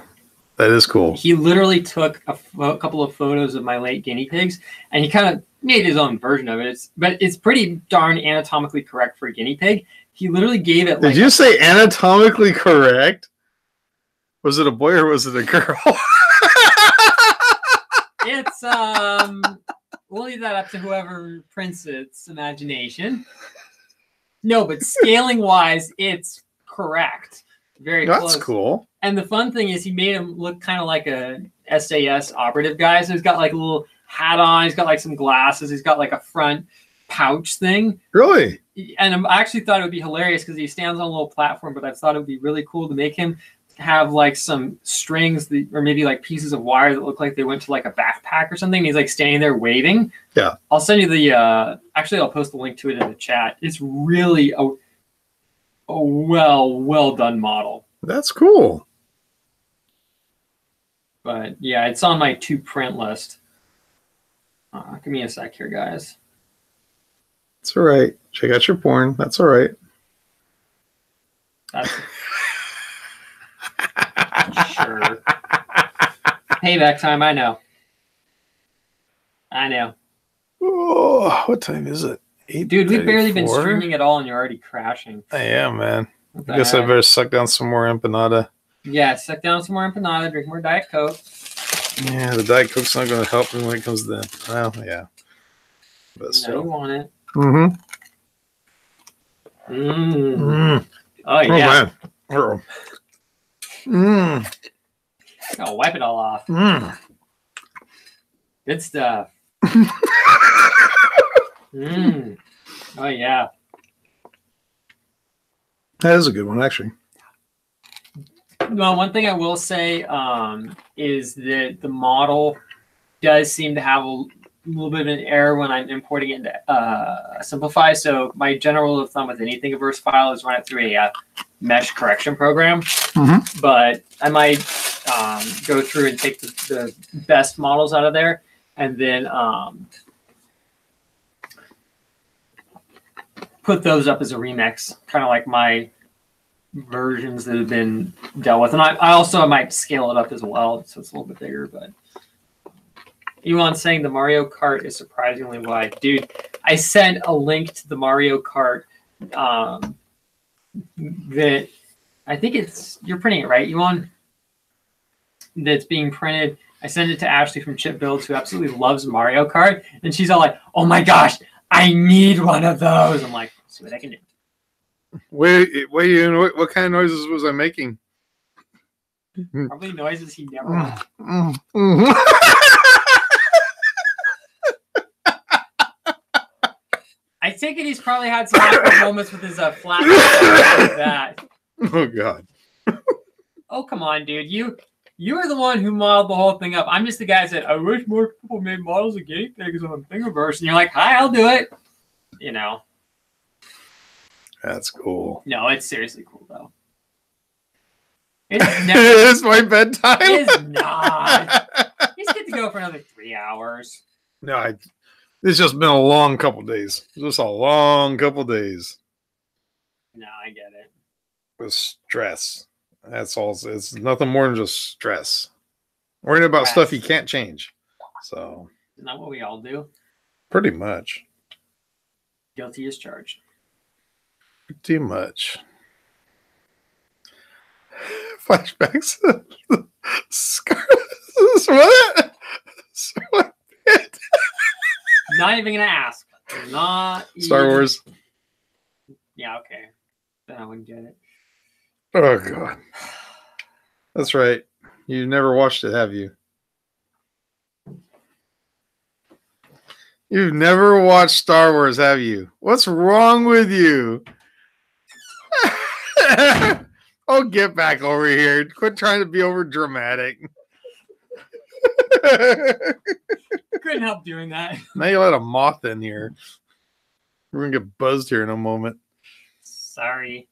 [SPEAKER 1] that is cool.
[SPEAKER 2] He literally took a couple of photos of my late guinea pigs, and he kind of made his own version of it. But it's pretty darn anatomically correct for a guinea pig. He literally gave it like...
[SPEAKER 1] Did you say anatomically correct? Was it a boy or was it a girl?
[SPEAKER 2] It's, we'll leave that up to whoever prints its imagination. No, but scaling-wise, it's correct. Very close.
[SPEAKER 1] That's cool.
[SPEAKER 2] And the fun thing is he made him look kind of like a SAS operative guy. So he's got like a little hat on. He's got like some glasses. He's got like a front pouch thing.
[SPEAKER 1] Really?
[SPEAKER 2] And I actually thought it would be hilarious because he stands on a little platform, but I thought it would be really cool to make him have like some strings or maybe like pieces of wire that look like they went to like a backpack or something. He's like standing there waving.
[SPEAKER 1] Yeah.
[SPEAKER 2] I'll send you the, actually I'll post the link to it in the chat. It's really a well done model.
[SPEAKER 1] That's cool.
[SPEAKER 2] But yeah, it's on my to print list. Give me a sec here, guys.
[SPEAKER 1] It's all right. Check out your porn. That's all right.
[SPEAKER 2] That's sure. Payback time, I know.
[SPEAKER 1] Oh, what time is it?
[SPEAKER 2] Dude, we've barely been
[SPEAKER 1] 8:34?
[SPEAKER 2] streaming at all, and you're already crashing.
[SPEAKER 1] I am, man.
[SPEAKER 2] What
[SPEAKER 1] I
[SPEAKER 2] the
[SPEAKER 1] guess I
[SPEAKER 2] heck?
[SPEAKER 1] better suck down some more empanada.
[SPEAKER 2] Yeah, suck down some more empanada, drink more Diet Coke.
[SPEAKER 1] Yeah, the Diet Coke's not going to help me when it comes to that. Well, yeah. But
[SPEAKER 2] No, you
[SPEAKER 1] still.
[SPEAKER 2] want it.
[SPEAKER 1] Mm-hmm.
[SPEAKER 2] Oh,
[SPEAKER 1] Oh,
[SPEAKER 2] yeah.
[SPEAKER 1] man. Mm.
[SPEAKER 2] I'll wipe it all off.
[SPEAKER 1] Mm.
[SPEAKER 2] Good stuff. Oh, yeah.
[SPEAKER 1] That is a good one, actually.
[SPEAKER 2] Well, one thing I will say is that the model does seem to have a little bit of an error when I'm importing it into Simplify. So my general rule of thumb with anything averse file is run it through a mesh correction program.
[SPEAKER 1] Mm-hmm.
[SPEAKER 2] But I might go through and take the best models out of there and then put those up as a remix, kind of like my versions that have been dealt with. And I also might scale it up as well, so it's a little bit bigger. But Elon saying the Mario Kart is surprisingly wide. Dude, I sent a link to the Mario Kart that I think you're printing it, right, Elon? That's being printed. I sent it to Ashley from Chip Builds, who absolutely loves Mario Kart. And she's all like, oh my gosh, I need one of those. I'm like, let's see what I can do.
[SPEAKER 1] Wait, what kind of noises was I making?
[SPEAKER 2] Probably noises he never heard. I take it he's probably had some awkward moments with his flat like that.
[SPEAKER 1] Oh, God.
[SPEAKER 2] Oh, come on, dude. You are the one who modeled the whole thing up. I'm just the guy that said, I wish more people made models of guinea pigs on Thingiverse. And you're like, hi, I'll do it. You know.
[SPEAKER 1] That's cool.
[SPEAKER 2] No, it's seriously cool, though. It's never,
[SPEAKER 1] It's my bedtime.
[SPEAKER 2] it's not. He's good to go for another 3 hours.
[SPEAKER 1] No, it's just been a long couple days. Just a long couple days
[SPEAKER 2] No, I get it.
[SPEAKER 1] with stress. That's all. It's nothing more than just stress. Worrying about
[SPEAKER 2] Stress.
[SPEAKER 1] stuff you can't change. So,
[SPEAKER 2] Isn't that what we all do?
[SPEAKER 1] pretty much.
[SPEAKER 2] Guilty as charged.
[SPEAKER 1] Pretty much. Flashbacks. What?
[SPEAKER 2] Not even gonna ask. Not
[SPEAKER 1] Star
[SPEAKER 2] even-
[SPEAKER 1] Wars.
[SPEAKER 2] Yeah, okay. Then I wouldn't get it.
[SPEAKER 1] Oh, God. That's right. You never watched it, have you? You've never watched Star Wars, have you? What's wrong with you? Oh, get back over here. Quit trying to be over dramatic.
[SPEAKER 2] Couldn't help doing that.
[SPEAKER 1] Now you let a moth in here. We're going to get buzzed here in a moment.
[SPEAKER 2] Sorry.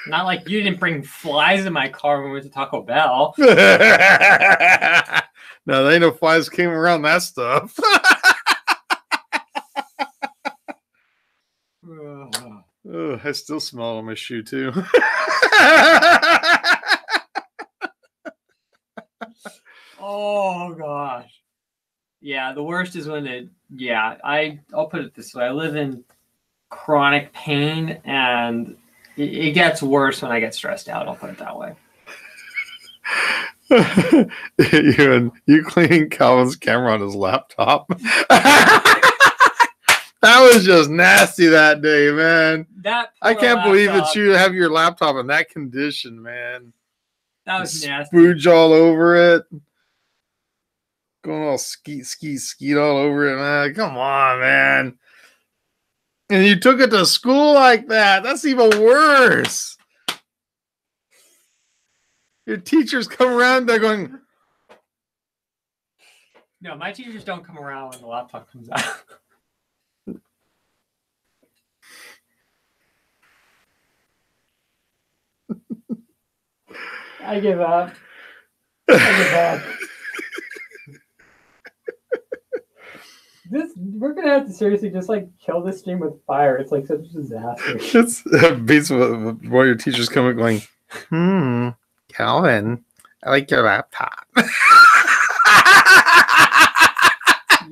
[SPEAKER 2] Not like you didn't bring flies in my car when we went to Taco Bell.
[SPEAKER 1] No, they ain't no flies came around that stuff. Oh, I still smell it on my shoe too.
[SPEAKER 2] Oh gosh. Yeah, the worst is when I'll put it this way. I live in chronic pain and it gets worse when I get stressed out. I'll put it that way.
[SPEAKER 1] you cleaning Calvin's camera on his laptop. That was just nasty that day, man. I can't believe that you have your laptop in that condition, man.
[SPEAKER 2] That was nasty.
[SPEAKER 1] Spooge all over it. Going all skeet all over it, man. Come on, man. And you took it to school like that. That's even worse. Your teachers come around, they're going,
[SPEAKER 2] No, my teachers don't come around when the laptop comes out. I give up. We're gonna have to seriously just like kill this stream with fire. It's like such a disaster.
[SPEAKER 1] it beats what your teachers come and going, Calvin, I like your laptop.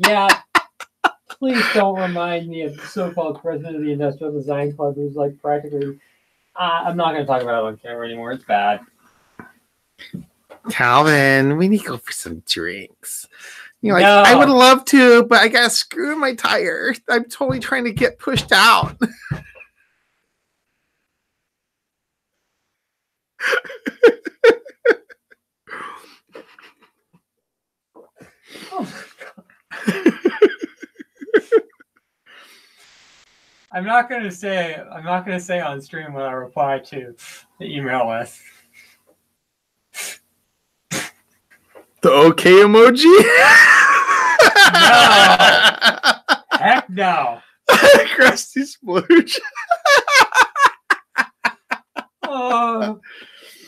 [SPEAKER 2] Yeah. Please don't remind me of the so-called president of the Industrial Design Club who's like practically. I'm not going to talk about it on camera anymore. It's bad.
[SPEAKER 1] Calvin, we need to go for some drinks. You're like,
[SPEAKER 2] No.
[SPEAKER 1] I would love to, but I got a screw in my tire. I'm totally trying to get pushed out.
[SPEAKER 2] Oh my God. I'm not going to say on stream what I reply to the email with.
[SPEAKER 1] The okay emoji?
[SPEAKER 2] No. Heck no.
[SPEAKER 1] Krusty Splooge.
[SPEAKER 2] Oh,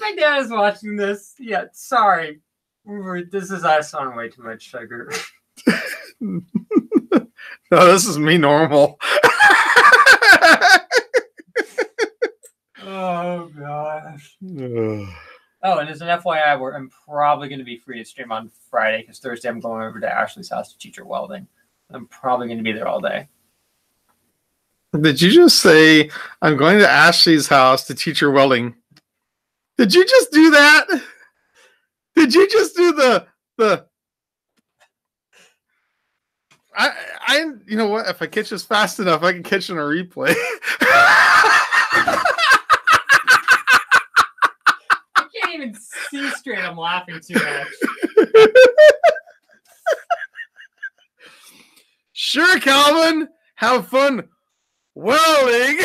[SPEAKER 2] my dad is watching this. Yeah, sorry. This is us on way too much sugar.
[SPEAKER 1] No, this is me normal.
[SPEAKER 2] Oh gosh.
[SPEAKER 1] Ugh.
[SPEAKER 2] Oh, and as an FYI, I'm probably going to be free to stream on Friday because Thursday I'm going over to Ashley's house to teach her welding. I'm probably going to be there all day.
[SPEAKER 1] Did you just say I'm going to Ashley's house to teach her welding? Did you just do that? Did you just do the I you know what? If I catch this fast enough, I can catch it on a replay.
[SPEAKER 2] I can't even see straight. I'm laughing too much.
[SPEAKER 1] Sure, Calvin. Have fun welding.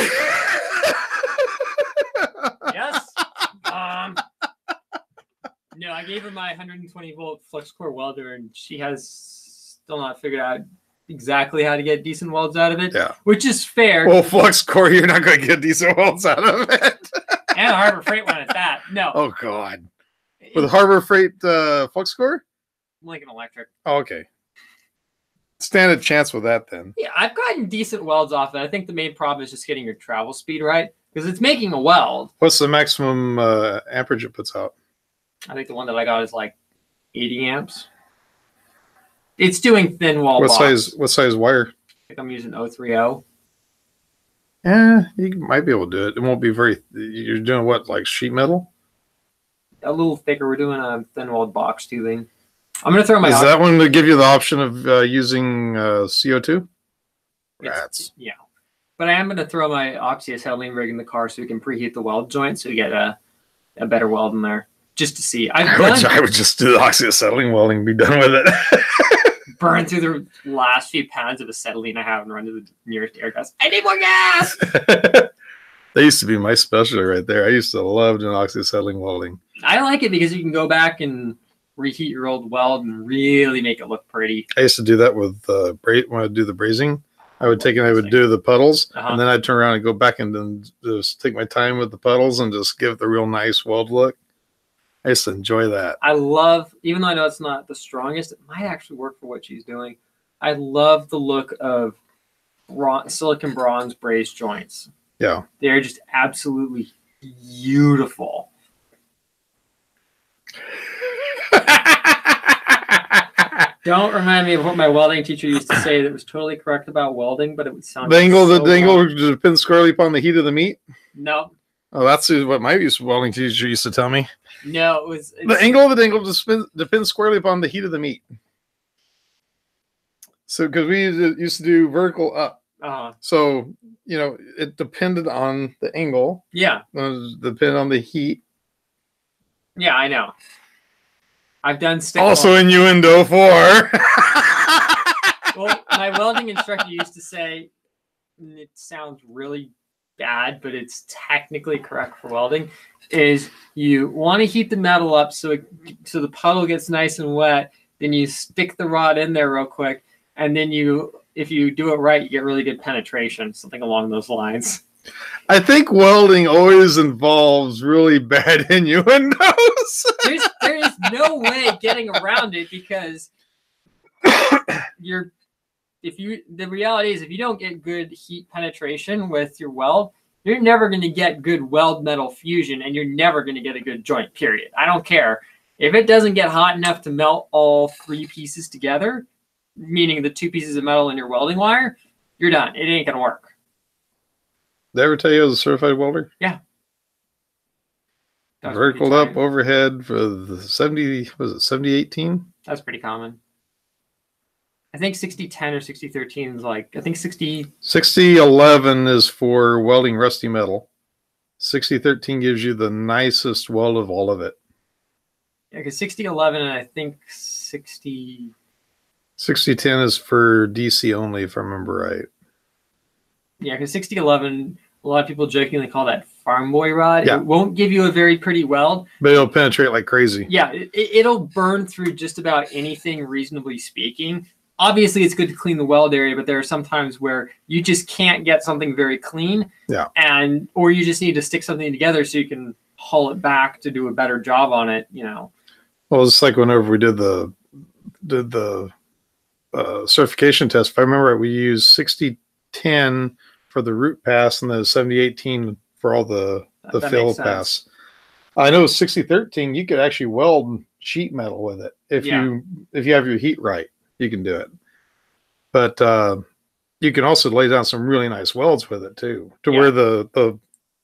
[SPEAKER 2] Yes. No, I gave her my 120 volt flux core welder, and she has still not figured out exactly how to get decent welds out of it.
[SPEAKER 1] Yeah.
[SPEAKER 2] Which is fair.
[SPEAKER 1] Well, flux core, you're not going to get decent welds out of it.
[SPEAKER 2] And a Harbor Freight one at that. No.
[SPEAKER 1] Oh God. With Harbor Freight flux core?
[SPEAKER 2] Lincoln Electric.
[SPEAKER 1] Oh, okay. Stand a chance with that then.
[SPEAKER 2] Yeah, I've gotten decent welds off it. I think the main problem is just getting your travel speed right because it's making a weld.
[SPEAKER 1] What's the maximum amperage it puts out?
[SPEAKER 2] I think the one that I got is like 80 amps. It's doing thin wall.
[SPEAKER 1] What
[SPEAKER 2] box.
[SPEAKER 1] size wire?
[SPEAKER 2] I think I'm using 030.
[SPEAKER 1] Yeah, you might be able to do it. It won't be very. You're doing what, like sheet metal?
[SPEAKER 2] A little thicker. We're doing a thin walled box tubing. I'm gonna throw my.
[SPEAKER 1] Is that one to give you the option of using CO2? Rats.
[SPEAKER 2] Yeah, but I am gonna throw my oxyacetylene rig in the car so we can preheat the weld joint so we get a better weld in there. Just to see.
[SPEAKER 1] I would just do the oxyacetylene welding and be done with it.
[SPEAKER 2] Burn through the last few pounds of acetylene I have and run to the nearest air gas. I need more gas!
[SPEAKER 1] That used to be my specialty right there. I used to love doing oxyacetylene welding.
[SPEAKER 2] I like it because you can go back and reheat your old weld and really make it look pretty.
[SPEAKER 1] I used to do that with when I do the brazing. I would take and I would do the puddles, and then I'd turn around and go back and then just take my time with the puddles and just give it the real nice weld look. I used to enjoy that.
[SPEAKER 2] I love, even though I know it's not the strongest, it might actually work for what she's doing. I love the look of silicon bronze brazed joints.
[SPEAKER 1] Yeah.
[SPEAKER 2] They're just absolutely beautiful. Don't remind me of what my welding teacher used to say that was totally correct about welding, but it would sound
[SPEAKER 1] the angle depends squarely upon the heat of the meat.
[SPEAKER 2] No.
[SPEAKER 1] Oh, that's what my welding teacher used to tell me.
[SPEAKER 2] No,
[SPEAKER 1] the angle of the dangle depends squarely upon the heat of the meat. So, because we used to do vertical up, so it depended on the angle.
[SPEAKER 2] Yeah,
[SPEAKER 1] it depended on the heat.
[SPEAKER 2] Yeah, I know. I've done stick
[SPEAKER 1] also
[SPEAKER 2] welding.
[SPEAKER 1] innuendo for.
[SPEAKER 2] Well, my welding instructor used to say, and it sounds really bad, but it's technically correct for welding, is you want to heat the metal up so the puddle gets nice and wet, then you stick the rod in there real quick, and then if you do it right, you get really good penetration, something along those lines.
[SPEAKER 1] I think welding always involves really bad innuendos.
[SPEAKER 2] There is no way getting around it because the reality is if you don't get good heat penetration with your weld, you're never going to get good weld metal fusion and you're never going to get a good joint, period. I don't care. If it doesn't get hot enough to melt all three pieces together, meaning the two pieces of metal in your welding wire, you're done. It ain't gonna work.
[SPEAKER 1] Did I ever tell you I was a certified welder?
[SPEAKER 2] Yeah.
[SPEAKER 1] Vertical up overhead for the 70, was it 7018?
[SPEAKER 2] That's pretty common. I think 6010 or 6013 is like, I think
[SPEAKER 1] 6011 is for welding rusty metal. 6013 gives you the nicest weld of all of it.
[SPEAKER 2] Yeah, because 6011 and I think
[SPEAKER 1] 6010 is for DC only, if I remember right.
[SPEAKER 2] Yeah, because 6011, a lot of people jokingly call that farm boy rod.
[SPEAKER 1] Yeah.
[SPEAKER 2] It won't give you a very pretty weld,
[SPEAKER 1] but it'll penetrate like crazy.
[SPEAKER 2] Yeah, it'll burn through just about anything, reasonably speaking. Obviously, it's good to clean the weld area, but there are some times where you just can't get something very clean.
[SPEAKER 1] Yeah.
[SPEAKER 2] Or you just need to stick something together so you can haul it back to do a better job on it, you know.
[SPEAKER 1] Well, it's like whenever we did the certification test, if I remember right, we used 6010 for the root pass and the 7018 for all the fill pass. I know 6013, you could actually weld sheet metal with it if you have your heat right. You can do it, but you can also lay down some really nice welds with it too, to where the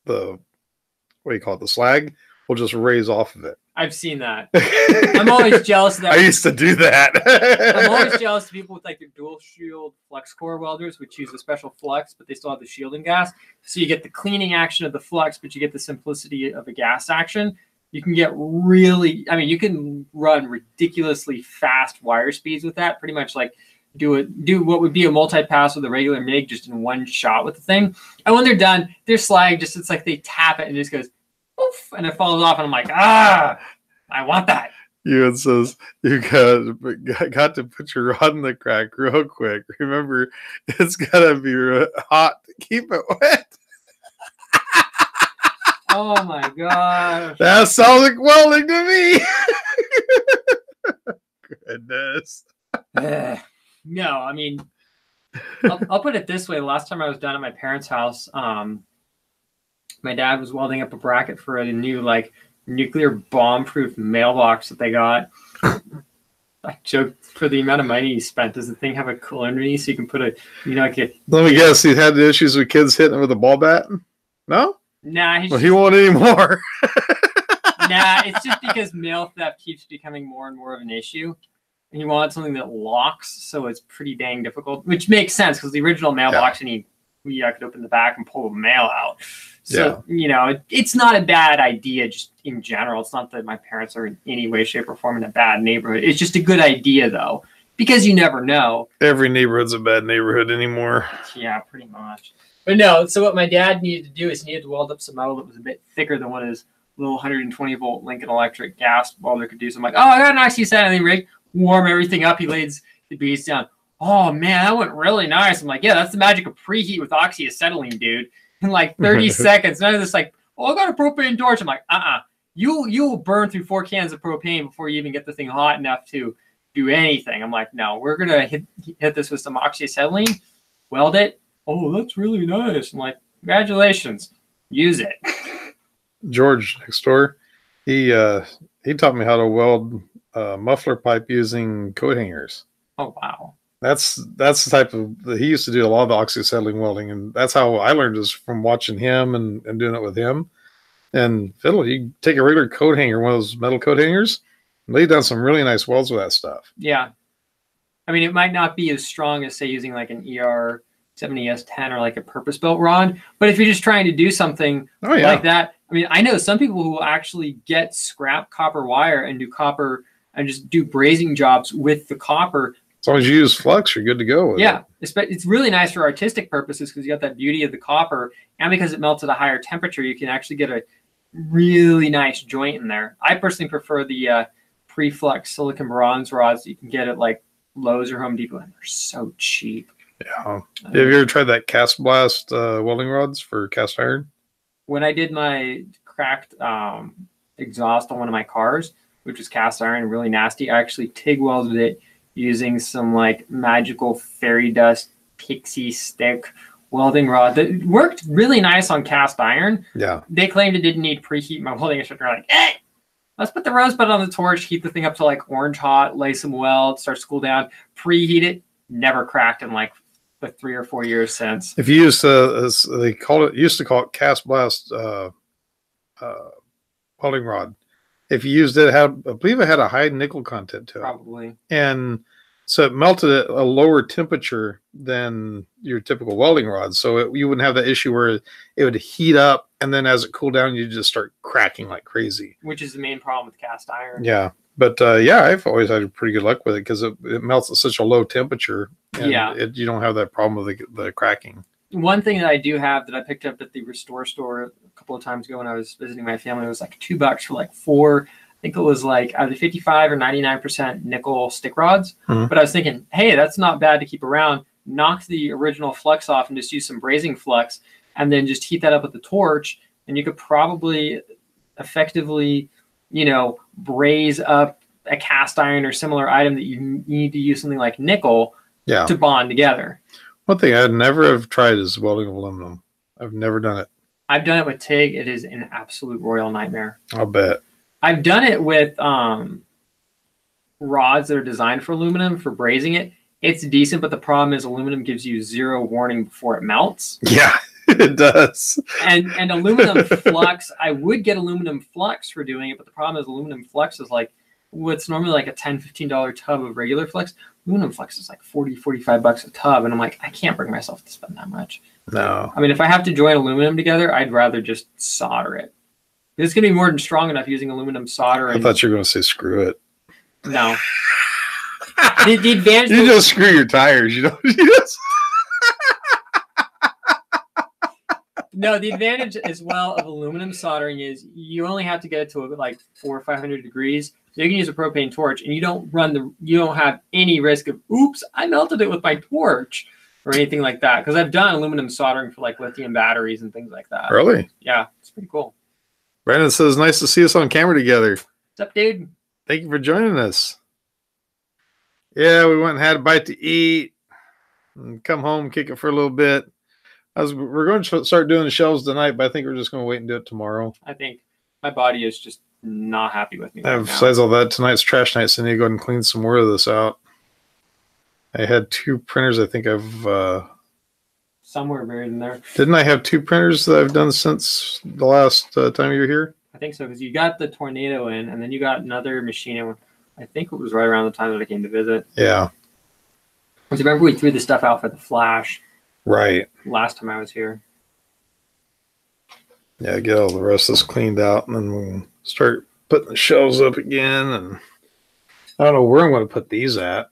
[SPEAKER 1] what do you call it, the slag will just raise off of it.
[SPEAKER 2] I've seen that. I'm always jealous of that.
[SPEAKER 1] I used to do that.
[SPEAKER 2] I'm always jealous of people with like their dual shield flux core welders, which use a special flux, but they still have the shielding gas. So you get the cleaning action of the flux, but you get the simplicity of a gas action. You can get really, I mean, you can run ridiculously fast wire speeds with that. Pretty much like do what would be a multi-pass with a regular MIG just in one shot with the thing. And when they're done, their slag just, it's like they tap it and it just goes, oof, and it falls off. And I'm like, I want that.
[SPEAKER 1] Ewan says, you got to put your rod in the crack real quick. Remember, it's got to be hot to keep it wet.
[SPEAKER 2] Oh my gosh.
[SPEAKER 1] That sounds like welding to me. Goodness.
[SPEAKER 2] No, I mean, I'll put it this way. The last time I was down at my parents' house, my dad was welding up a bracket for a new like nuclear bomb-proof mailbox that they got. I joked, for the amount of money he spent, does the thing have a cooler underneath so you can put a, you know, like a...
[SPEAKER 1] Let me guess, he had the issues with kids hitting him with a ball bat? No?
[SPEAKER 2] Nah,
[SPEAKER 1] he won't anymore.
[SPEAKER 2] Nah, it's just because mail theft keeps becoming more and more of an issue. And he wanted something that locks, so it's pretty dang difficult, which makes sense because the original mailbox, and I could open the back and pull the mail out. So, you know, it's not a bad idea just in general. It's not that my parents are in any way, shape, or form in a bad neighborhood. It's just a good idea, though, because you never know.
[SPEAKER 1] Every neighborhood's a bad neighborhood anymore.
[SPEAKER 2] Yeah, pretty much. But no, so what my dad needed to do is he needed to weld up some metal that was a bit thicker than what his little 120-volt Lincoln Electric gas welder could do. So I'm like, I got an oxyacetylene rig, warm everything up. He lays the beast down. Oh, man, that went really nice. I'm like, yeah, that's the magic of preheat with oxyacetylene, dude. In like 30 seconds. None of this like, I got a propane torch. I'm like, you will burn through 4 cans of propane before you even get the thing hot enough to do anything. I'm like, no, we're going to hit this with some oxyacetylene, weld it. Oh, that's really nice. I'm like, congratulations. Use it.
[SPEAKER 1] George next door, he taught me how to weld muffler pipe using coat hangers.
[SPEAKER 2] Oh, wow.
[SPEAKER 1] That's the type of, he used to do a lot of the oxyacetylene welding, and that's how I learned, is from watching him and doing it with him. And fiddle, you take a regular coat hanger, one of those metal coat hangers, and lay down some really nice welds with that stuff.
[SPEAKER 2] Yeah. I mean, it might not be as strong as, say, using like an ER70S10 or like a purpose-built rod, but if you're just trying to do something like that, I mean, I know some people who will actually get scrap copper wire and do copper and just do brazing jobs with the copper.
[SPEAKER 1] As long as you use flux, you're good to go with it.
[SPEAKER 2] It's really nice for artistic purposes because you got that beauty of the copper, and because it melts at a higher temperature, you can actually get a really nice joint in there. I personally prefer the pre-flux silicon bronze rods that you can get at like Lowe's or Home Depot, and they're so cheap.
[SPEAKER 1] Yeah. Have you ever tried that cast blast welding rods for cast iron?
[SPEAKER 2] When I did my cracked exhaust on one of my cars, which was cast iron, really nasty, I actually TIG welded it using some like magical fairy dust pixie stick welding rod that worked really nice on cast iron.
[SPEAKER 1] Yeah.
[SPEAKER 2] They claimed it didn't need preheat. My welding instructor was like, Let's put the rosebud on the torch, heat the thing up to like orange hot, lay some weld, starts to cool down, preheat it. Never cracked in like the 3 or 4 years since.
[SPEAKER 1] If you use as they call it, used to call it cast blast welding rod. If you used it, I believe it had a high nickel content to it.
[SPEAKER 2] Probably.
[SPEAKER 1] And so it melted at a lower temperature than your typical welding rod. So you wouldn't have that issue where it would heat up, and then as it cooled down, you just start cracking like crazy.
[SPEAKER 2] Which is the main problem with cast iron.
[SPEAKER 1] Yeah. But yeah, I've always had pretty good luck with it because it melts at such a low temperature. And
[SPEAKER 2] yeah.
[SPEAKER 1] You don't have that problem with the cracking.
[SPEAKER 2] One thing that I do have that I picked up at the Restore store a couple of times ago when I was visiting my family was like $2 for like 4, I think it was like either 55 or 99% nickel stick rods.
[SPEAKER 1] Mm-hmm.
[SPEAKER 2] But I was thinking, hey, that's not bad to keep around. Knock the original flux off and just use some brazing flux and then just heat that up with the torch. And you could probably effectively, you know, braze up a cast iron or similar item that you need to use something like nickel to bond together.
[SPEAKER 1] One thing I'd never have tried is welding aluminum. I've never done it.
[SPEAKER 2] I've done it with TIG. It is an absolute royal nightmare.
[SPEAKER 1] I'll bet.
[SPEAKER 2] I've done it with rods that are designed for aluminum for brazing it. It's decent, but the problem is aluminum gives you 0 warning before it melts.
[SPEAKER 1] Yeah, it does.
[SPEAKER 2] And aluminum flux, I would get aluminum flux for doing it, but the problem is aluminum flux is like what's normally like a $10, $15 tub of regular flux. Aluminum flux is like $40, $45 a tub, and I'm like, I can't bring myself to spend that much.
[SPEAKER 1] No.
[SPEAKER 2] I mean, if I have to join aluminum together, I'd rather just solder it. It's going to be more than strong enough using aluminum solder.
[SPEAKER 1] I thought you were going to say screw it.
[SPEAKER 2] No. the advantage.
[SPEAKER 1] You just screw your tires. You don't.
[SPEAKER 2] No, the advantage as well of aluminum soldering is you only have to get it to like 400 or 500 degrees. So you can use a propane torch, and you don't have any risk of, oops, I melted it with my torch or anything like that. Because I've done aluminum soldering for like lithium batteries and things like that.
[SPEAKER 1] Really?
[SPEAKER 2] Yeah, it's pretty cool.
[SPEAKER 1] Brandon says, nice to see us on camera together.
[SPEAKER 2] What's up, dude?
[SPEAKER 1] Thank you for joining us. Yeah, we went and had a bite to eat and come home, kick it for a little bit. We're going to start doing the shelves tonight, but I think we're just going to wait and do it tomorrow.
[SPEAKER 2] I think my body is just not happy with me.
[SPEAKER 1] Besides all that, tonight's trash night, so I need to go ahead and clean some more of this out. I had 2 printers. I think I've
[SPEAKER 2] somewhere buried in there.
[SPEAKER 1] Didn't I have 2 printers that I've done since the last time you were here?
[SPEAKER 2] I think so, because you got the Tornado in, and then you got another machine in. I think it was right around the time that I came to visit.
[SPEAKER 1] Yeah.
[SPEAKER 2] Because remember we threw the stuff out for the Flash.
[SPEAKER 1] Right.
[SPEAKER 2] Last time I was here.
[SPEAKER 1] Yeah, get all the rest of this cleaned out, and then we'll start putting the shelves up again. And I don't know where I'm going to put these at.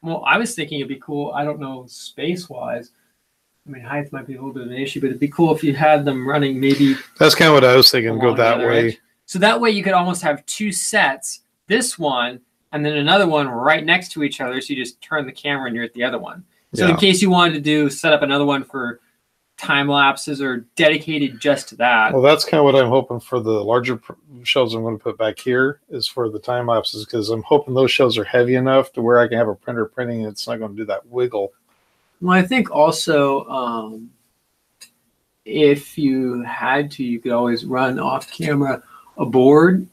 [SPEAKER 2] Well, I was thinking it'd be cool. I don't know space-wise. I mean, height might be a little bit of an issue, but it'd be cool if you had them running maybe.
[SPEAKER 1] That's kind of what I was thinking. Go that way.
[SPEAKER 2] Edge. So that way you could almost have 2 sets. This one and then another one right next to each other. So you just turn the camera and you're at the other one. So in case you wanted to set up another one for time lapses or dedicated just to that.
[SPEAKER 1] Well, that's kind of what I'm hoping for the larger shelves I'm going to put back here is for the time lapses, because I'm hoping those shelves are heavy enough to where I can have a printer printing and it's not going to do that wiggle.
[SPEAKER 2] Well, I think also if you had to, you could always run off camera a board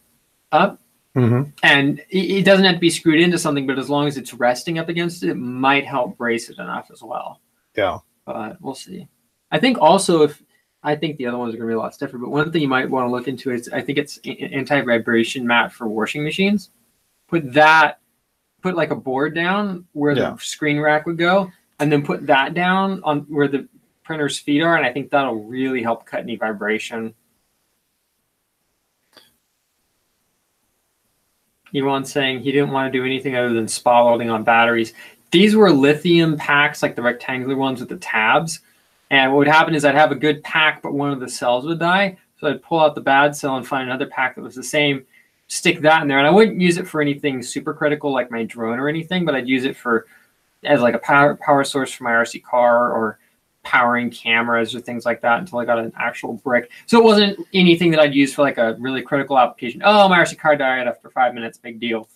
[SPEAKER 2] up.
[SPEAKER 1] Mm-hmm.
[SPEAKER 2] And it doesn't have to be screwed into something, but as long as it's resting up against it, it might help brace it enough as well.
[SPEAKER 1] Yeah.
[SPEAKER 2] But we'll see. I think also I think the other ones are going to be a lot stiffer, but one thing you might want to look into is I think it's anti-vibration mat for washing machines. Put like a board down where the screen rack would go, and then put that down on where the printer's feet are, and I think that'll really help cut any vibration. Elon saying he didn't want to do anything other than spot welding on batteries. These were lithium packs, like the rectangular ones with the tabs. And what would happen is I'd have a good pack, but one of the cells would die. So I'd pull out the bad cell and find another pack that was the same, stick that in there. And I wouldn't use it for anything super critical like my drone or anything, but I'd use it as like a power source for my RC car or powering cameras or things like that until I got an actual brick. So it wasn't anything that I'd use for like a really critical application. Oh, my RC car died after 5 minutes, big deal.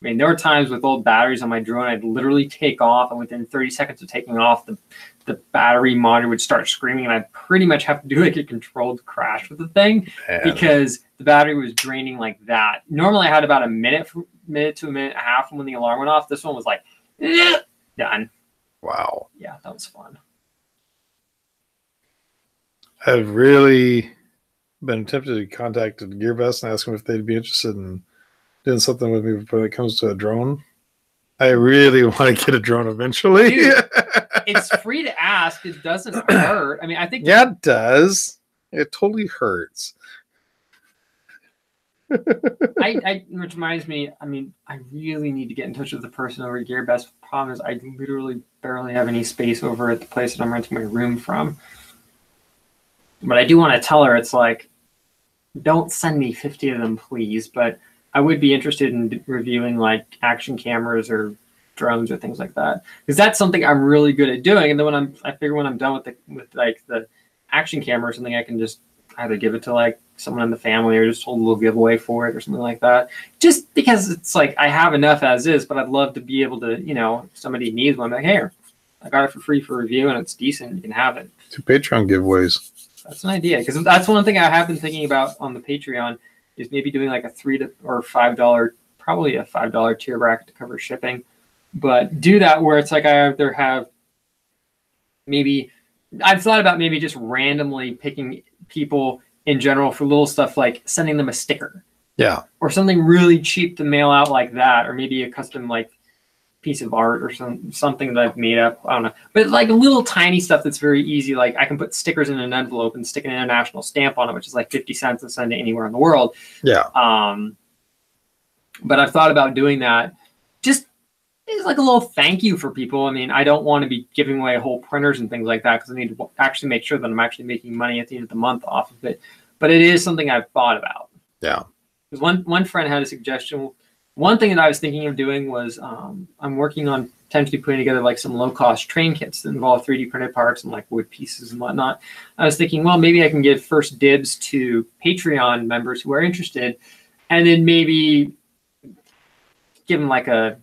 [SPEAKER 2] I mean, there were times with old batteries on my drone, I'd literally take off, and within 30 seconds of taking off, the battery monitor would start screaming, and I'd pretty much have to do like a controlled crash with the thing because the battery was draining like that. Normally, I had about a minute to a minute and a half from when the alarm went off. This one was like, done.
[SPEAKER 1] Wow.
[SPEAKER 2] Yeah, that was fun.
[SPEAKER 1] I've really been tempted to contact GearBest and ask them if they'd be interested in doing something with me when it comes to a drone. I really want to get a drone eventually.
[SPEAKER 2] Dude, it's free to ask. It doesn't hurt. I mean, I think.
[SPEAKER 1] Yeah, it does. It totally hurts.
[SPEAKER 2] Which reminds me, I mean, I really need to get in touch with the person over at GearBest. The problem is I literally barely have any space over at the place that I'm renting my room from. But I do want to tell her, it's like, don't send me 50 of them, please. But I would be interested in reviewing like action cameras or drones or things like that, because that's something I'm really good at doing. And then I figure when I'm done with the action camera or something, I can just either give it to like someone in the family or just hold a little giveaway for it or something like that. Just because it's like I have enough as is, but I'd love to be able to, you know, if somebody needs one, I'm like, hey, I got it for free for review and it's decent. You can have it.
[SPEAKER 1] 2 Patreon giveaways.
[SPEAKER 2] That's an idea, because that's one thing I have been thinking about on the Patreon is maybe doing like a $3 or $5, probably a $5 tier bracket to cover shipping, but do that where it's like I either have maybe I've thought about maybe just randomly picking people in general for little stuff like sending them a sticker, or something really cheap to mail out like that, or maybe a custom like piece of art or something that I've made up. I don't know, but like little tiny stuff that's very easy. Like I can put stickers in an envelope and stick an international stamp on it, which is like 50 cents, and send it anywhere in the world.
[SPEAKER 1] Yeah.
[SPEAKER 2] But I've thought about doing that. Just it's like a little thank you for people. I mean, I don't want to be giving away whole printers and things like that because I need to actually make sure that I'm actually making money at the end of the month off of it. But it is something I've thought about.
[SPEAKER 1] Yeah.
[SPEAKER 2] Because one friend had a suggestion. One thing that I was thinking of doing was I'm working on potentially putting together like some low-cost train kits that involve 3D printed parts and like wood pieces and whatnot. I was thinking, well, maybe I can give first dibs to Patreon members who are interested, and then maybe give them like a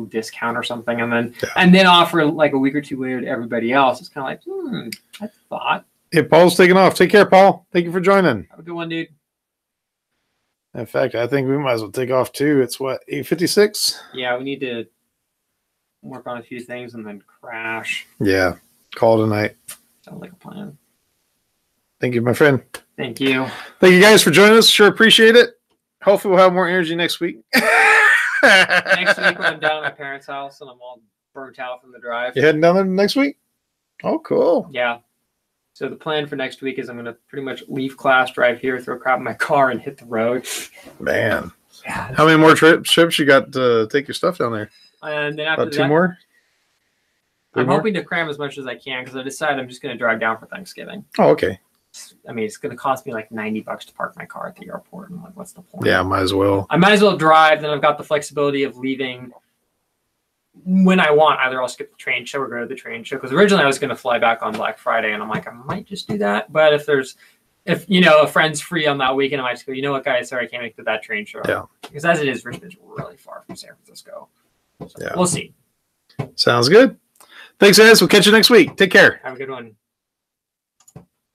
[SPEAKER 2] discount or something, and then offer like a week or two later to everybody else. It's kind of like, I thought.
[SPEAKER 1] Hey, Paul's taking off. Take care, Paul. Thank you for joining.
[SPEAKER 2] Have a good one, dude.
[SPEAKER 1] In fact, I think we might as well take off too. It's what, 8:56?
[SPEAKER 2] Yeah, we need to work on a few things and then crash.
[SPEAKER 1] Yeah. Call tonight.
[SPEAKER 2] Sounds like a plan.
[SPEAKER 1] Thank you, my friend.
[SPEAKER 2] Thank you.
[SPEAKER 1] Thank you guys for joining us. Sure appreciate it. Hopefully we'll have more energy next week.
[SPEAKER 2] Next week when I'm down at my parents' house and I'm all burnt out from the drive.
[SPEAKER 1] You heading down there next week? Oh, cool.
[SPEAKER 2] Yeah. So the plan for next week is I'm going to pretty much leave class, drive here, throw crap in my car, and hit the road. Man. Yeah. How many more trips you got to take your stuff down there? And then after that, 2 more? I'm hoping to cram as much as I can because I decided I'm just going to drive down for Thanksgiving. Oh, okay. I mean, it's going to cost me like $90 to park my car at the airport. And I'm like, what's the point? Yeah, might as well. I might as well drive. Then I've got the flexibility of leaving when I want. Either I'll skip the train show or go to the train show. Because originally I was going to fly back on Black Friday, and I'm like, I might just do that. But if you know a friend's free on that weekend, I might just go, you know what, guys, sorry, I can't make it to that train show. Yeah. Because as it is, Richmond's really far from San Francisco. So yeah. We'll see. Sounds good. Thanks, guys. We'll catch you next week. Take care. Have a good one.